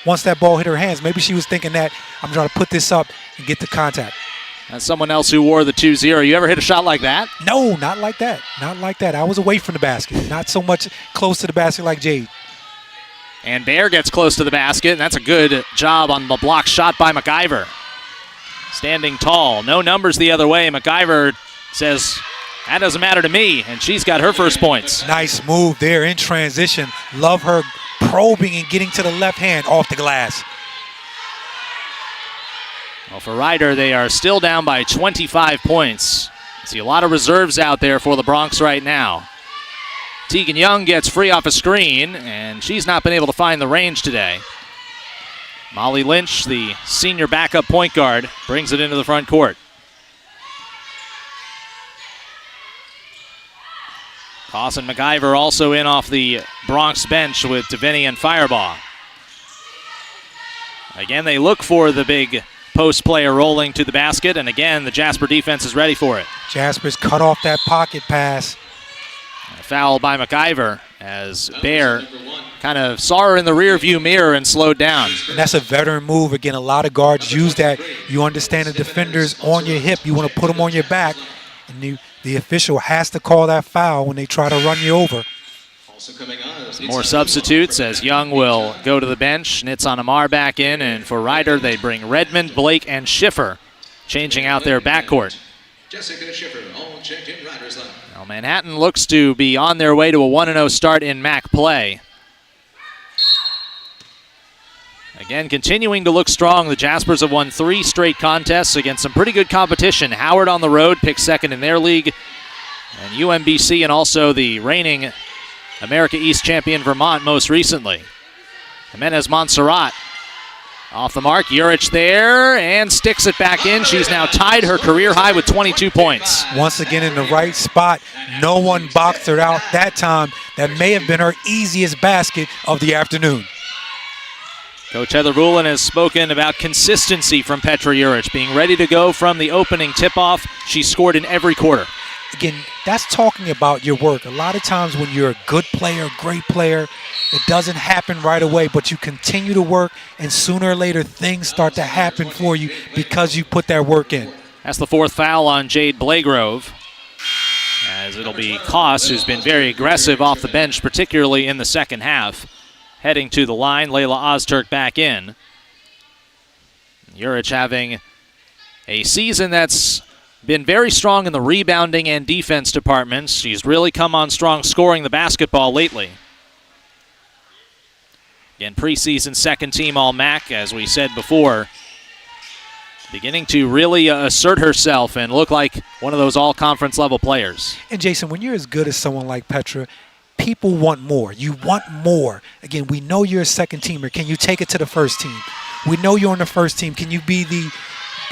once that ball hit her hands. Maybe she was thinking that I'm trying to put this up and get the contact. That's someone else who wore the 2-0. You ever hit a shot like that? No, not like that. Not like that. I was away from the basket. Not so much close to the basket like Jade. And Bear gets close to the basket, and that's a good job on the block shot by McIver. Standing tall, no numbers the other way. McIver says, that doesn't matter to me, and she's got her first points. Nice move there in transition. Love her probing and getting to the left hand off the glass. Well, for Ryder, they are still down by 25 points. See a lot of reserves out there for the Bronx right now. Tegan Young gets free off a screen, and she's not been able to find the range today. Molly Lynch, the senior backup point guard, brings it into the front court. Koss and McIver also in off the Bronx bench with Deviney and Firebaugh. Again, they look for the big post player rolling to the basket, and again, the Jasper defense is ready for it. Jasper's cut off that pocket pass. A foul by McIver as Bear kind of saw her in the rearview mirror and slowed down. And that's a veteran move. Again, a lot of guards use that. You understand the defender's on your hip. You want to put them on your back. And the official has to call that foul when they try to run you over. More substitutes as Young will go to the bench. Nitsan Amar back in, and for Ryder, they bring Redmond, Blake, and Schiffer, changing out their backcourt. Jessica Schiffer, all checked in Ryder's line. Now Manhattan looks to be on their way to a 1-0 start in MAAC play. Again, continuing to look strong. The Jaspers have won 3 straight contests against some pretty good competition. Howard on the road picked second in their league, and UMBC and also the reigning America East champion Vermont most recently. Jimenez Montserrat off the mark. Urich there and sticks it back in. She's now tied her career high with 22 points. Once again in the right spot. No one boxed her out that time. That may have been her easiest basket of the afternoon. Coach Heather Vulan has spoken about consistency from Petra Urich, being ready to go from the opening tip-off. She scored in every quarter. Again, that's talking about your work. A lot of times when you're a good player, great player, it doesn't happen right away, but you continue to work, and sooner or later things start to happen for you because you put that work in. That's the 4th foul on Jade Blagrove, as it'll be Koss, who's been very aggressive off the bench, particularly in the second half. Heading to the line, Layla Ozturk back in. Urich having a season that's been very strong in the rebounding and defense departments. She's really come on strong scoring the basketball lately. Again, preseason second team All-MAAC, as we said before. Beginning to really assert herself and look like one of those all-conference level players. And Jason, when you're as good as someone like Petra, people want more. You want more. Again, we know you're a second teamer. Can you take it to the first team? We know you're on the first team. Can you be the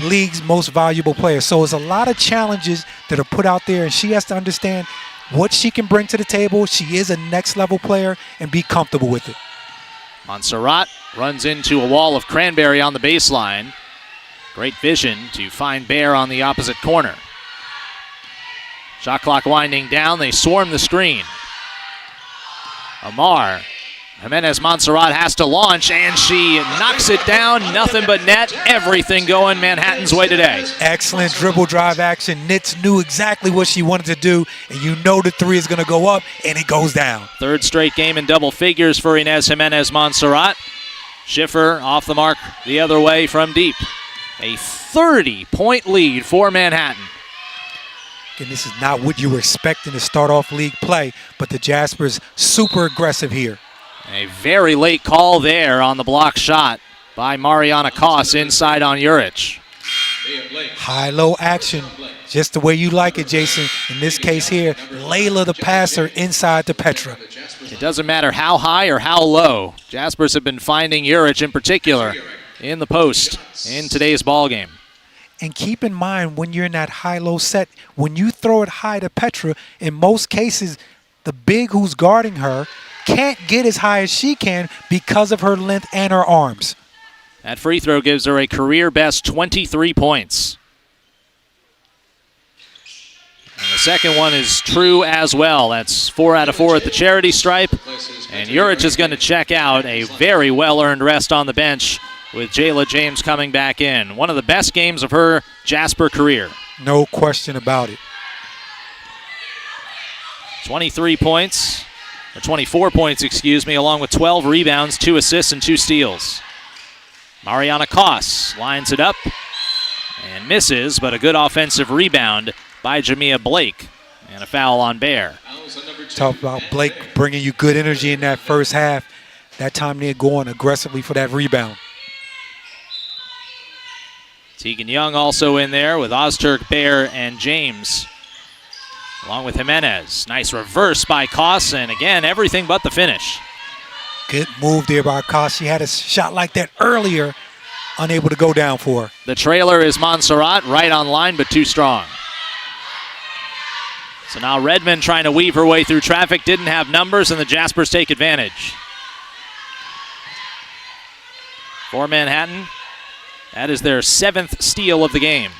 league's most valuable player? So it's a lot of challenges that are put out there, and she has to understand what she can bring to the table. She is a next level player, and be comfortable with it. Montserrat runs into a wall of Cranberry on the baseline. Great vision to find Bear on the opposite corner. Shot clock winding down. They swarm the screen. Amar. Jimenez Montserrat has to launch, and she knocks it down. Nothing but net. Everything going Manhattan's way today. Excellent dribble drive action. Nitz knew exactly what she wanted to do, and you know the 3 is going to go up, and it goes down. 3rd straight game in double figures for Inez Jimenez Montserrat. Schiffer off the mark the other way from deep. A 30-point lead for Manhattan. And this is not what you were expecting to start off league play, but the Jaspers super aggressive here. A very late call there on the block shot by Mariana Koss inside on Urich. High-low action, just the way you like it, Jason. In this case here, Layla the passer inside to Petra. It doesn't matter how high or how low. Jaspers have been finding Urich in particular in the post in today's ballgame. And keep in mind, when you're in that high-low set, when you throw it high to Petra, in most cases, the big who's guarding her can't get as high as she can because of her length and her arms. That free throw gives her a career-best 23 points. And the second one is true as well. That's 4 out of 4 at the charity stripe. And Urich is going to check out. A very well-earned rest on the bench with Jayla James coming back in. One of the best games of her Jasper career. No question about it. 23 points. or 24 points, excuse me, along with 12 rebounds, 2 assists, and 2 steals. Mariana Koss lines it up and misses, but a good offensive rebound by Jamia Blake, and a foul on Bear. Talk about Blake bringing you good energy in that first half. That time they're going aggressively for that rebound. Tegan Young also in there with Ozturk, Bear, and James, along with Jimenez. Nice reverse by Koss, and again, everything but the finish. Good move there by Koss. She had a shot like that earlier, unable to go down for her. The trailer is Montserrat, right on line, but too strong. So now Redmond trying to weave her way through traffic, didn't have numbers, and the Jaspers take advantage. For Manhattan, that is their 7th steal of the game.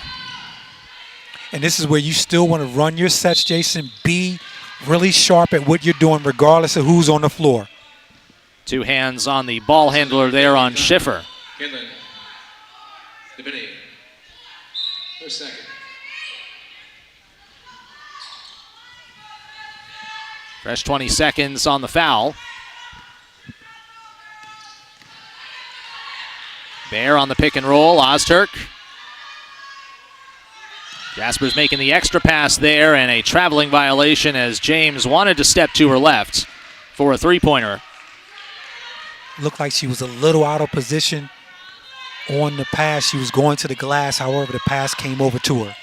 And this is where you still want to run your sets, Jason. Be really sharp at what you're doing, regardless of who's on the floor. 2 hands on the ball handler there on Schiffer. For second. Fresh 20 seconds on the foul. Bear on the pick and roll, Ozturk. Jaspers making the extra pass there, and a traveling violation as James wanted to step to her left for a three-pointer. Looked like she was a little out of position on the pass. She was going to the glass, however, the pass came over to her.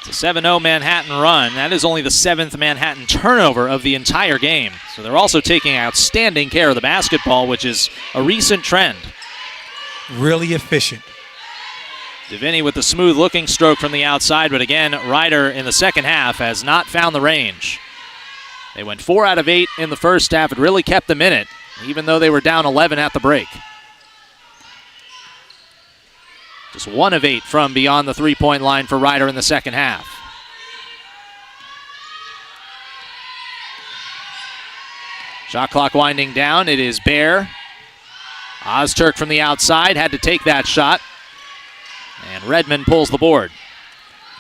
It's a 7-0 Manhattan run. That is only the 7th Manhattan turnover of the entire game. So they're also taking outstanding care of the basketball, which is a recent trend. Really efficient. Deviney with the smooth-looking stroke from the outside, but again, Ryder in the second half has not found the range. They went 4 out of 8 in the first half. It really kept them in it, even though they were down 11 at the break. Just 1 of 8 from beyond the three-point line for Ryder in the second half. Shot clock winding down. It is Bear. Ozturk from the outside had to take that shot. And Redmond pulls the board.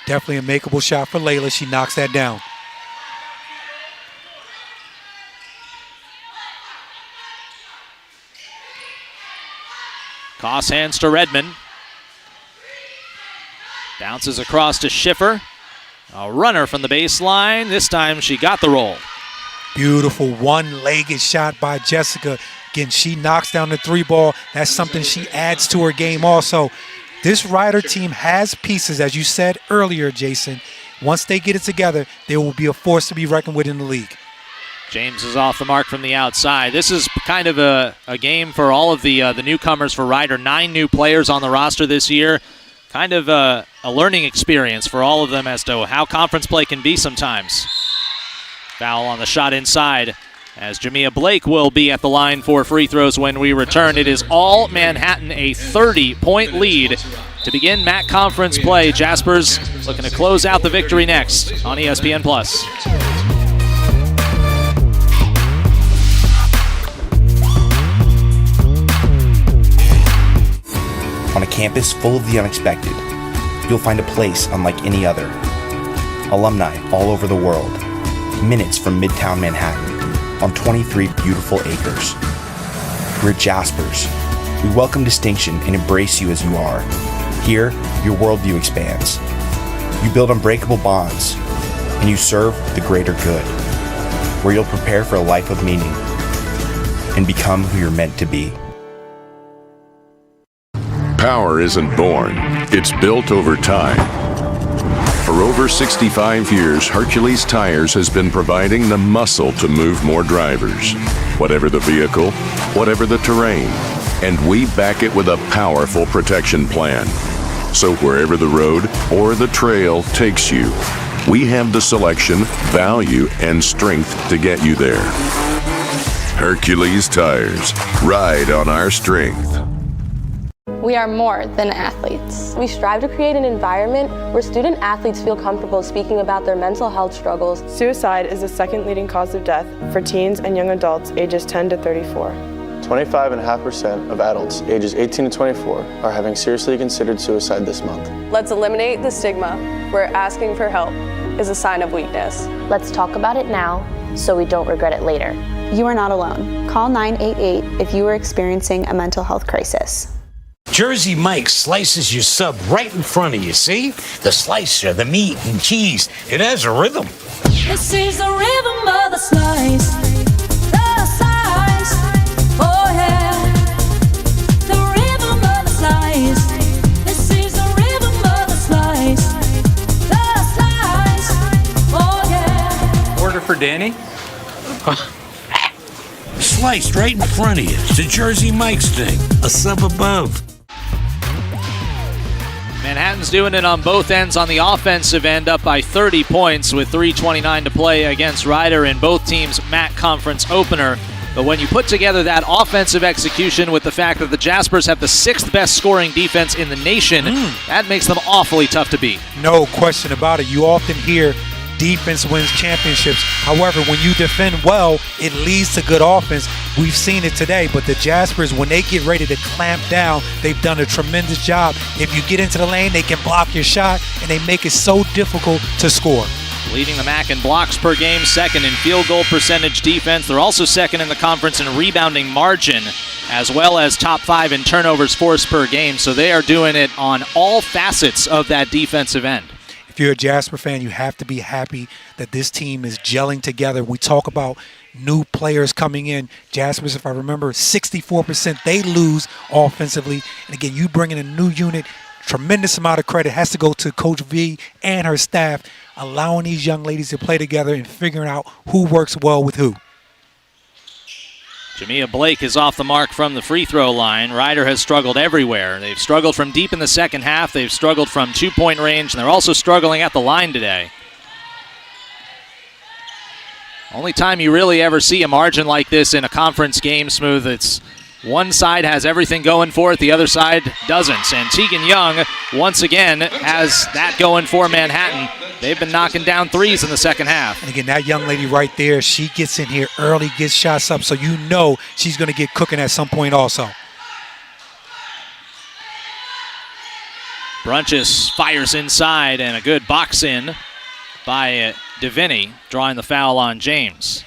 Definitely a makeable shot for Layla. She knocks that down. Koss hands to Redmond. Bounces across to Schiffer. A runner from the baseline. This time she got the roll. Beautiful one-legged shot by Jessica. Again, she knocks down the 3-ball. That's something she adds to her game also. This Ryder team has pieces, as you said earlier, Jason. Once they get it together, they will be a force to be reckoned with in the league. James is off the mark from the outside. This is kind of a game for all of the newcomers for Ryder. 9 new players on the roster this year. Kind of a learning experience for all of them as to how conference play can be sometimes. Foul on the shot inside, as Jamia Blake will be at the line for free throws when we return. It is all Manhattan, a 30-point lead to begin MAAC conference play. Jaspers looking to close out the victory next on ESPN+. On a campus full of the unexpected, you'll find a place unlike any other. Alumni all over the world, minutes from Midtown Manhattan, on 23 beautiful acres. We're Jaspers. We welcome distinction and embrace you as you are. Here, your worldview expands. You build unbreakable bonds, and you serve the greater good, where you'll prepare for a life of meaning and become who you're meant to be. Power isn't born, it's built over time. For over 65 years, Hercules Tires has been providing the muscle to move more drivers. Whatever the vehicle, whatever the terrain, and we back it with a powerful protection plan. So wherever the road or the trail takes you, we have the selection, value, and strength to get you there. Hercules Tires, ride on our strength. We are more than athletes. We strive to create an environment where student athletes feel comfortable speaking about their mental health struggles. Suicide is the second leading cause of death for teens and young adults ages 10 to 34. 25.5% of adults ages 18 to 24 are having seriously considered suicide this month. Let's eliminate the stigma where asking for help is a sign of weakness. Let's talk about it now so we don't regret it later. You are not alone. Call 988 if you are experiencing a mental health crisis. Jersey Mike's slices your sub right in front of you, see? The slicer, the meat and cheese, it has a rhythm. This is the rhythm of the slice. The slice. Oh yeah. The rhythm of the slice. This is the rhythm of the slice. The slice. Oh yeah. Order for Danny. Sliced right in front of you. It's the Jersey Mike's thing. A sub above. Manhattan's doing it on both ends. On the offensive end, up by 30 points with 3:29 to play against Rider in both teams' MAAC conference opener. But when you put together that offensive execution with the fact that the Jaspers have the 6th best scoring defense in the nation, that makes them awfully tough to beat. No question about it. You often hear defense wins championships. However, when you defend well, it leads to good offense. We've seen it today, but the Jaspers, when they get ready to clamp down, they've done a tremendous job. If you get into the lane, they can block your shot, and they make it so difficult to score. Leading the MAAC in blocks per game, second in field goal percentage defense. They're also second in the conference in rebounding margin, as well as top 5 in turnovers forced per game. So they are doing it on all facets of that defensive end. If you're a Jasper fan, you have to be happy that this team is gelling together. We talk about new players coming in. Jaspers, if I remember, 64% they lose offensively. And again, you bring in a new unit, tremendous amount of credit has to go to Coach V and her staff, allowing these young ladies to play together and figuring out who works well with who. Jamia Blake is off the mark from the free throw line. Rider has struggled everywhere. They've struggled from deep in the second half. They've struggled from 2-point range, and they're also struggling at the line today. Only time you really ever see a margin like this in a conference game, Smooth, it's one side has everything going for it, the other side doesn't. And Tegan Young, once again, has that going for Manhattan. They've been knocking down threes in the second half. And again, that young lady right there, she gets in here early, gets shots up, so you know she's going to get cooking at some point also. Brunches fires inside, and a good box in by DeVinny, drawing the foul on James.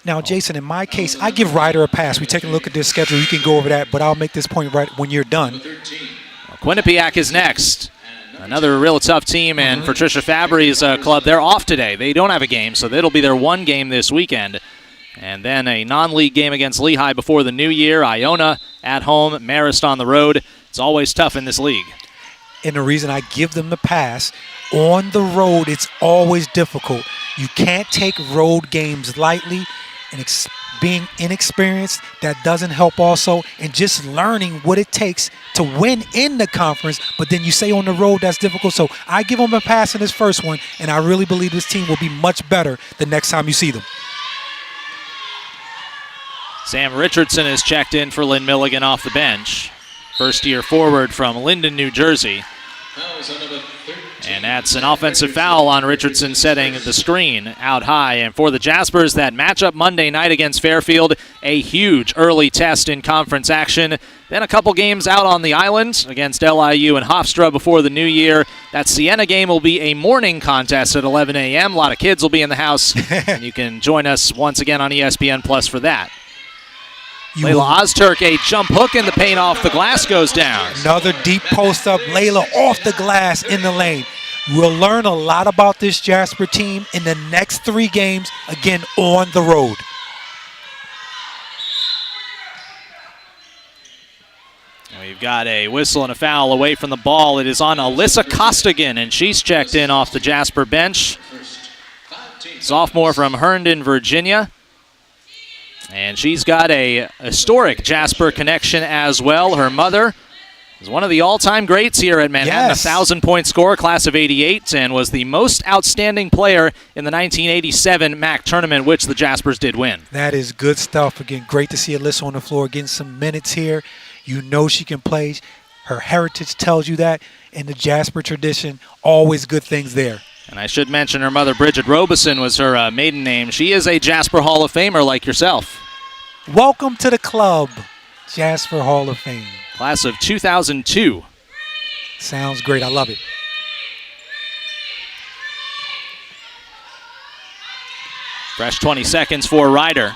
Now, Jason, in my case, I give Ryder a pass. We're taking a look at their schedule. You can go over that, but I'll make this point right when you're done. Well, Quinnipiac is next. Another real tough team, and for Tricia Fabry's club, they're off today. They don't have a game, so it'll be their one game this weekend. And then a non-league game against Lehigh before the new year. Iona at home, Marist on the road. It's always tough in this league. And the reason I give them the pass, on the road, it's always difficult. You can't take road games lightly, and being inexperienced, that doesn't help also, and just learning what it takes to win in the conference, but then you say on the road that's difficult. So I give them a pass in this first one, and I really believe this team will be much better the next time you see them. Sam Richardson is checked in for Lynn Milligan off the bench. First-year forward from Linden, New Jersey. And that's an offensive foul on Richardson, setting the screen out high. And for the Jaspers, that matchup Monday night against Fairfield, a huge early test in conference action. Then a couple games out on the island against LIU and Hofstra before the new year. That Siena game will be a morning contest at 11 a.m. A lot of kids will be in the house, and you can join us once again on ESPN Plus for that. Layla Ozturk, a jump hook in the paint off the glass, goes down. Another deep post up, Layla off the glass in the lane. We'll learn a lot about this Jasper team in the next 3 games, again on the road. We've got a whistle and a foul away from the ball. It is on Alyssa Costigan, and she's checked in off the Jasper bench. Sophomore from Herndon, Virginia. And she's got a historic Jasper connection as well. Her mother is one of the all-time greats here at Manhattan, yes. A 1,000-point scorer, class of '88, and was the most outstanding player in the 1987 MAAC tournament, which the Jaspers did win. That is good stuff. Again, great to see Alyssa on the floor getting some minutes here. You know she can play. Her heritage tells you that. In the Jasper tradition, always good things there. And I should mention her mother, Bridget Robeson, was her maiden name. She is a Jasper Hall of Famer like yourself. Welcome to the club, Jasper Hall of Fame. Class of 2002. Sounds great. I love it. Fresh 20 seconds for Ryder.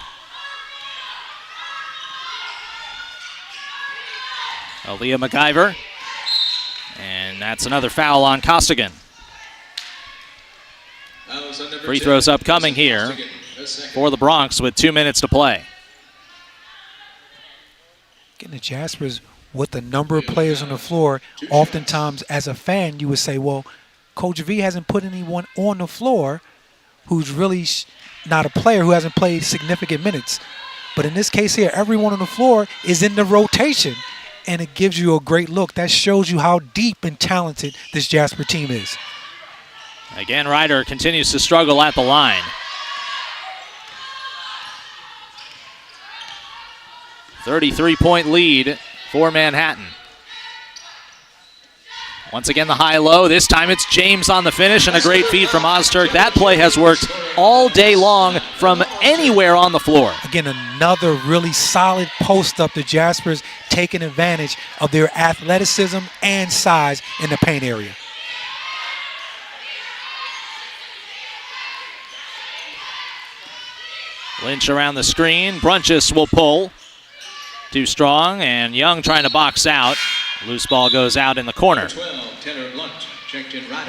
Aaliyah McIver. And that's another foul on Costigan. Free throws upcoming here for the Bronx with 2 minutes to play. Getting the Jaspers with the number of players on the floor, oftentimes as a fan you would say, well, Coach V hasn't put anyone on the floor who's really not a player, who hasn't played significant minutes. But in this case here, everyone on the floor is in the rotation, and it gives you a great look. That shows you how deep and talented this Jasper team is. Again, Ryder continues to struggle at the line. 33-point lead for Manhattan. Once again, the high-low. This time it's James on the finish, and a great feed from Ozturk. That play has worked all day long from anywhere on the floor. Again, another really solid post-up. The Jaspers taking advantage of their athleticism and size in the paint area. Lynch around the screen. Brunches will pull. Too strong, and Young trying to box out. Loose ball goes out in the corner.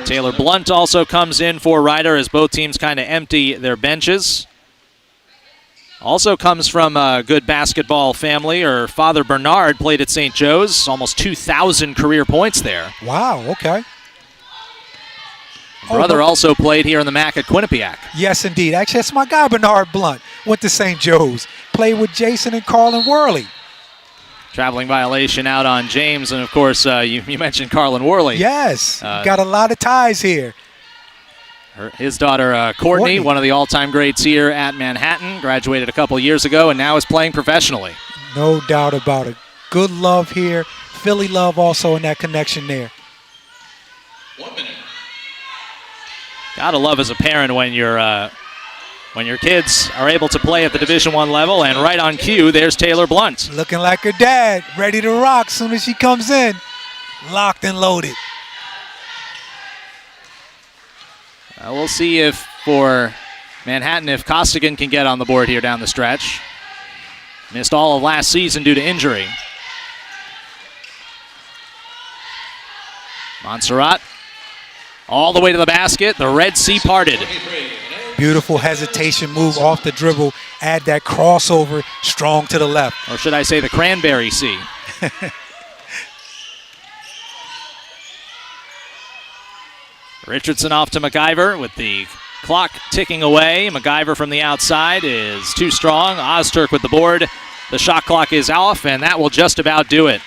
Taylor Blunt also comes in for Ryder as both teams kind of empty their benches. Also comes from a good basketball family. Her father Bernard played at St. Joe's, almost 2,000 career points there. Wow, okay. Brother also played here in the MAAC at Quinnipiac. Yes, indeed. Actually, that's my guy, Bernard Blunt. Went to St. Joe's. Played with Jason and Carlin Worley. Traveling violation out on James, and of course, you mentioned Carlin Worley. Yes, got a lot of ties here. His daughter, Courtney, one of the all-time greats here at Manhattan, graduated a couple years ago and now is playing professionally. No doubt about it. Good love here. Philly love also in that connection there. 1 minute. Gotta love as a parent when your kids are able to play at the Division I level, and right on cue, there's Taylor Blunt. Looking like her dad, ready to rock soon as she comes in. Locked and loaded. We'll see if, for Manhattan, if Costigan can get on the board here down the stretch. Missed all of last season due to injury. Montserrat all the way to the basket. The Red Sea parted. Beautiful hesitation move off the dribble. Add that crossover strong to the left. Or should I say the Cranberry Sea. Richardson off to McIver with the clock ticking away. McIver from the outside is too strong. Ozturk with the board. The shot clock is off, and that will just about do it.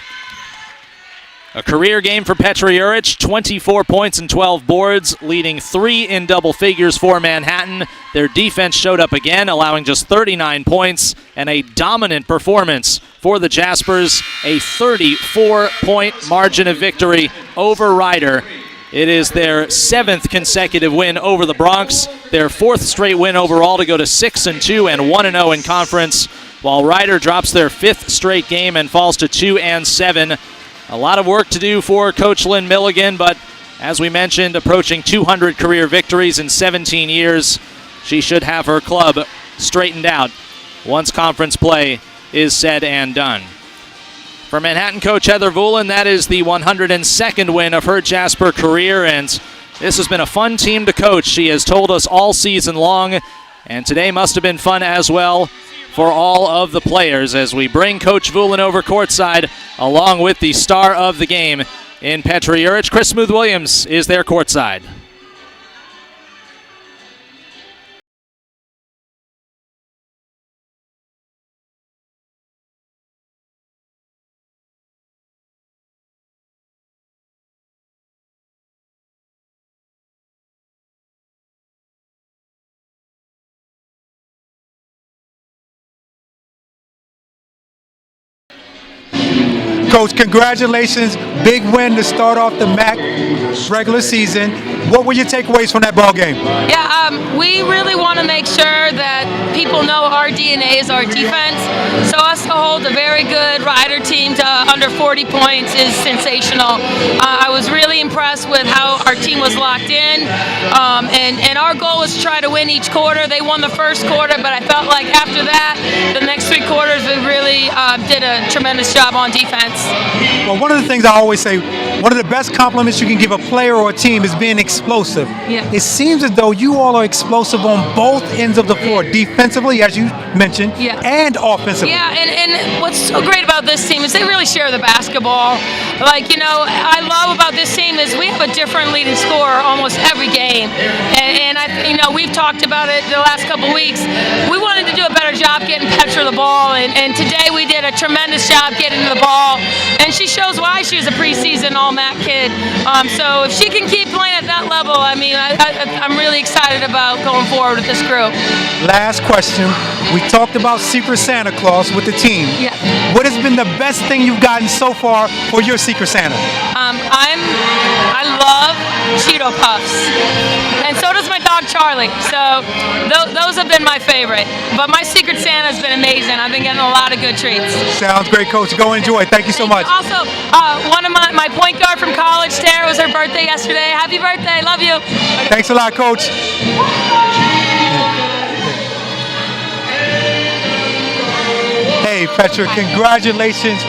A career game for Petra Juric, 24 points and 12 boards, leading 3 in double figures for Manhattan. Their defense showed up again, allowing just 39 points, and a dominant performance for the Jaspers, a 34-point margin of victory over Ryder. It is their 7th consecutive win over the Bronx, their 4th straight win overall to go to 6-2 and 1-0 in conference, while Ryder drops their 5th straight game and falls to 2-7. A lot of work to do for Coach Lynn Milligan, but as we mentioned, approaching 200 career victories in 17 years. She should have her club straightened out once conference play is said and done. For Manhattan coach Heather Voulin, that is the 102nd win of her Jasper career, and this has been a fun team to coach. She has told us all season long, and today must have been fun as well for all of the players as we bring Coach Voulin over courtside along with the star of the game in Petra Juric. Chris Smooth-Williams is there courtside. Coach, congratulations. Big win to start off the MAAC regular season. What were your takeaways from that ball game? Yeah, we really want to make sure that people know our DNA is our defense. So us to hold a very good Rider team to under 40 points is sensational. I was really impressed with how our team was locked in, and our goal was to try to win each quarter. They won the first quarter, but I felt like after that, the next 3 quarters, we really did a tremendous job on defense. Well, one of the things I always say, one of the best compliments you can give a player or a team is being explosive. Yeah. It seems as though you all are explosive on both ends of the floor, defensively, as you mentioned, and offensively. Yeah, and what's so great about this team is they really share the basketball. Like, I love about this team is we have a different leading scorer almost every game. And we've talked about it the last couple of weeks. We wanted to do a better job getting Petra the ball, and today we did a tremendous job getting the ball. And she shows why she was a preseason All-MAAC kid. So if she can keep playing at that level, I'm really excited about going forward with this group. Last question. We talked about Secret Santa Claus with the team. Yeah. What has been the best thing you've gotten so far for your Secret Santa? I love Cheeto Puffs. And so does my dog Charlie. So those have been my favorite. But my Secret Santa has been amazing. I've been getting a lot of good treats. Sounds great, Coach. Go enjoy. Thank you so much. Also, one of my point guard from college, Tara, was her birthday yesterday. Happy birthday. Love you. Thanks a lot, Coach. Hey, Petra, congratulations.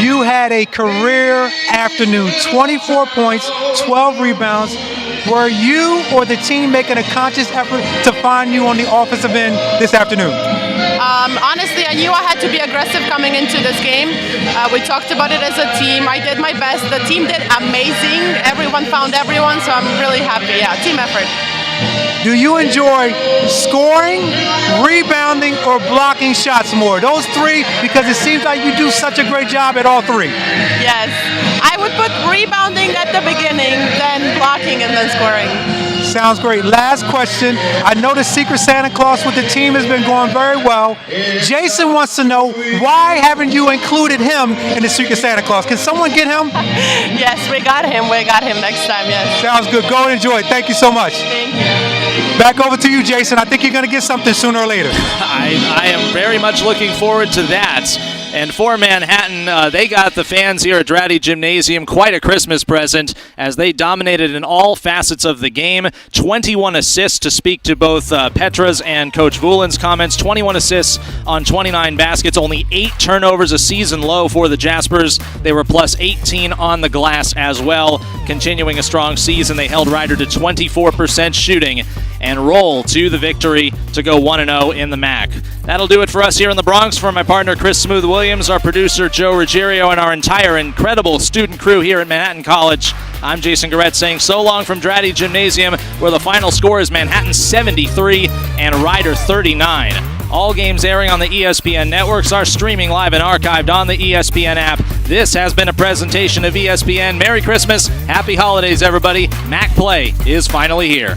You had a career afternoon, 24 points, 12 rebounds. Were you or the team making a conscious effort to find you on the offensive end this afternoon? Honestly, I knew I had to be aggressive coming into this game. We talked about it as a team. I did my best. The team did amazing. Everyone found everyone, so I'm really happy. Yeah, team effort. Do you enjoy scoring, rebounding, or blocking shots more? Those 3, because it seems like you do such a great job at all 3. Yes. I would put rebounding at the beginning, then blocking, and then scoring. Sounds great. Last question. I know the Secret Santa Claus with the team has been going very well. Jason wants to know, why haven't you included him in the Secret Santa Claus? Can someone get him? Yes, we got him. We got him next time, yes. Sounds good. Go and enjoy it. Thank you so much. Thank you. Back over to you, Jason. I think you're going to get something sooner or later. I am very much looking forward to that. And for Manhattan, they got the fans here at Dratty Gymnasium quite a Christmas present as they dominated in all facets of the game. 21 assists to speak to both Petra's and Coach Vulin's comments. 21 assists on 29 baskets. Only 8 turnovers, a season low for the Jaspers. They were plus 18 on the glass as well. Continuing a strong season, they held Rider to 24% shooting and roll to the victory to go 1-0 in the MAAC. That'll do it for us here in the Bronx. For my partner Chris Smooth Williams, our producer Joe Ruggiero, and our entire incredible student crew here at Manhattan College, I'm Jason Garrett saying so long from Dratty Gymnasium, where the final score is Manhattan 73 and Rider 39. All games airing on the ESPN networks are streaming live and archived on the ESPN app. This has been a presentation of ESPN. Merry Christmas, Happy Holidays, everybody. MAAC play is finally here.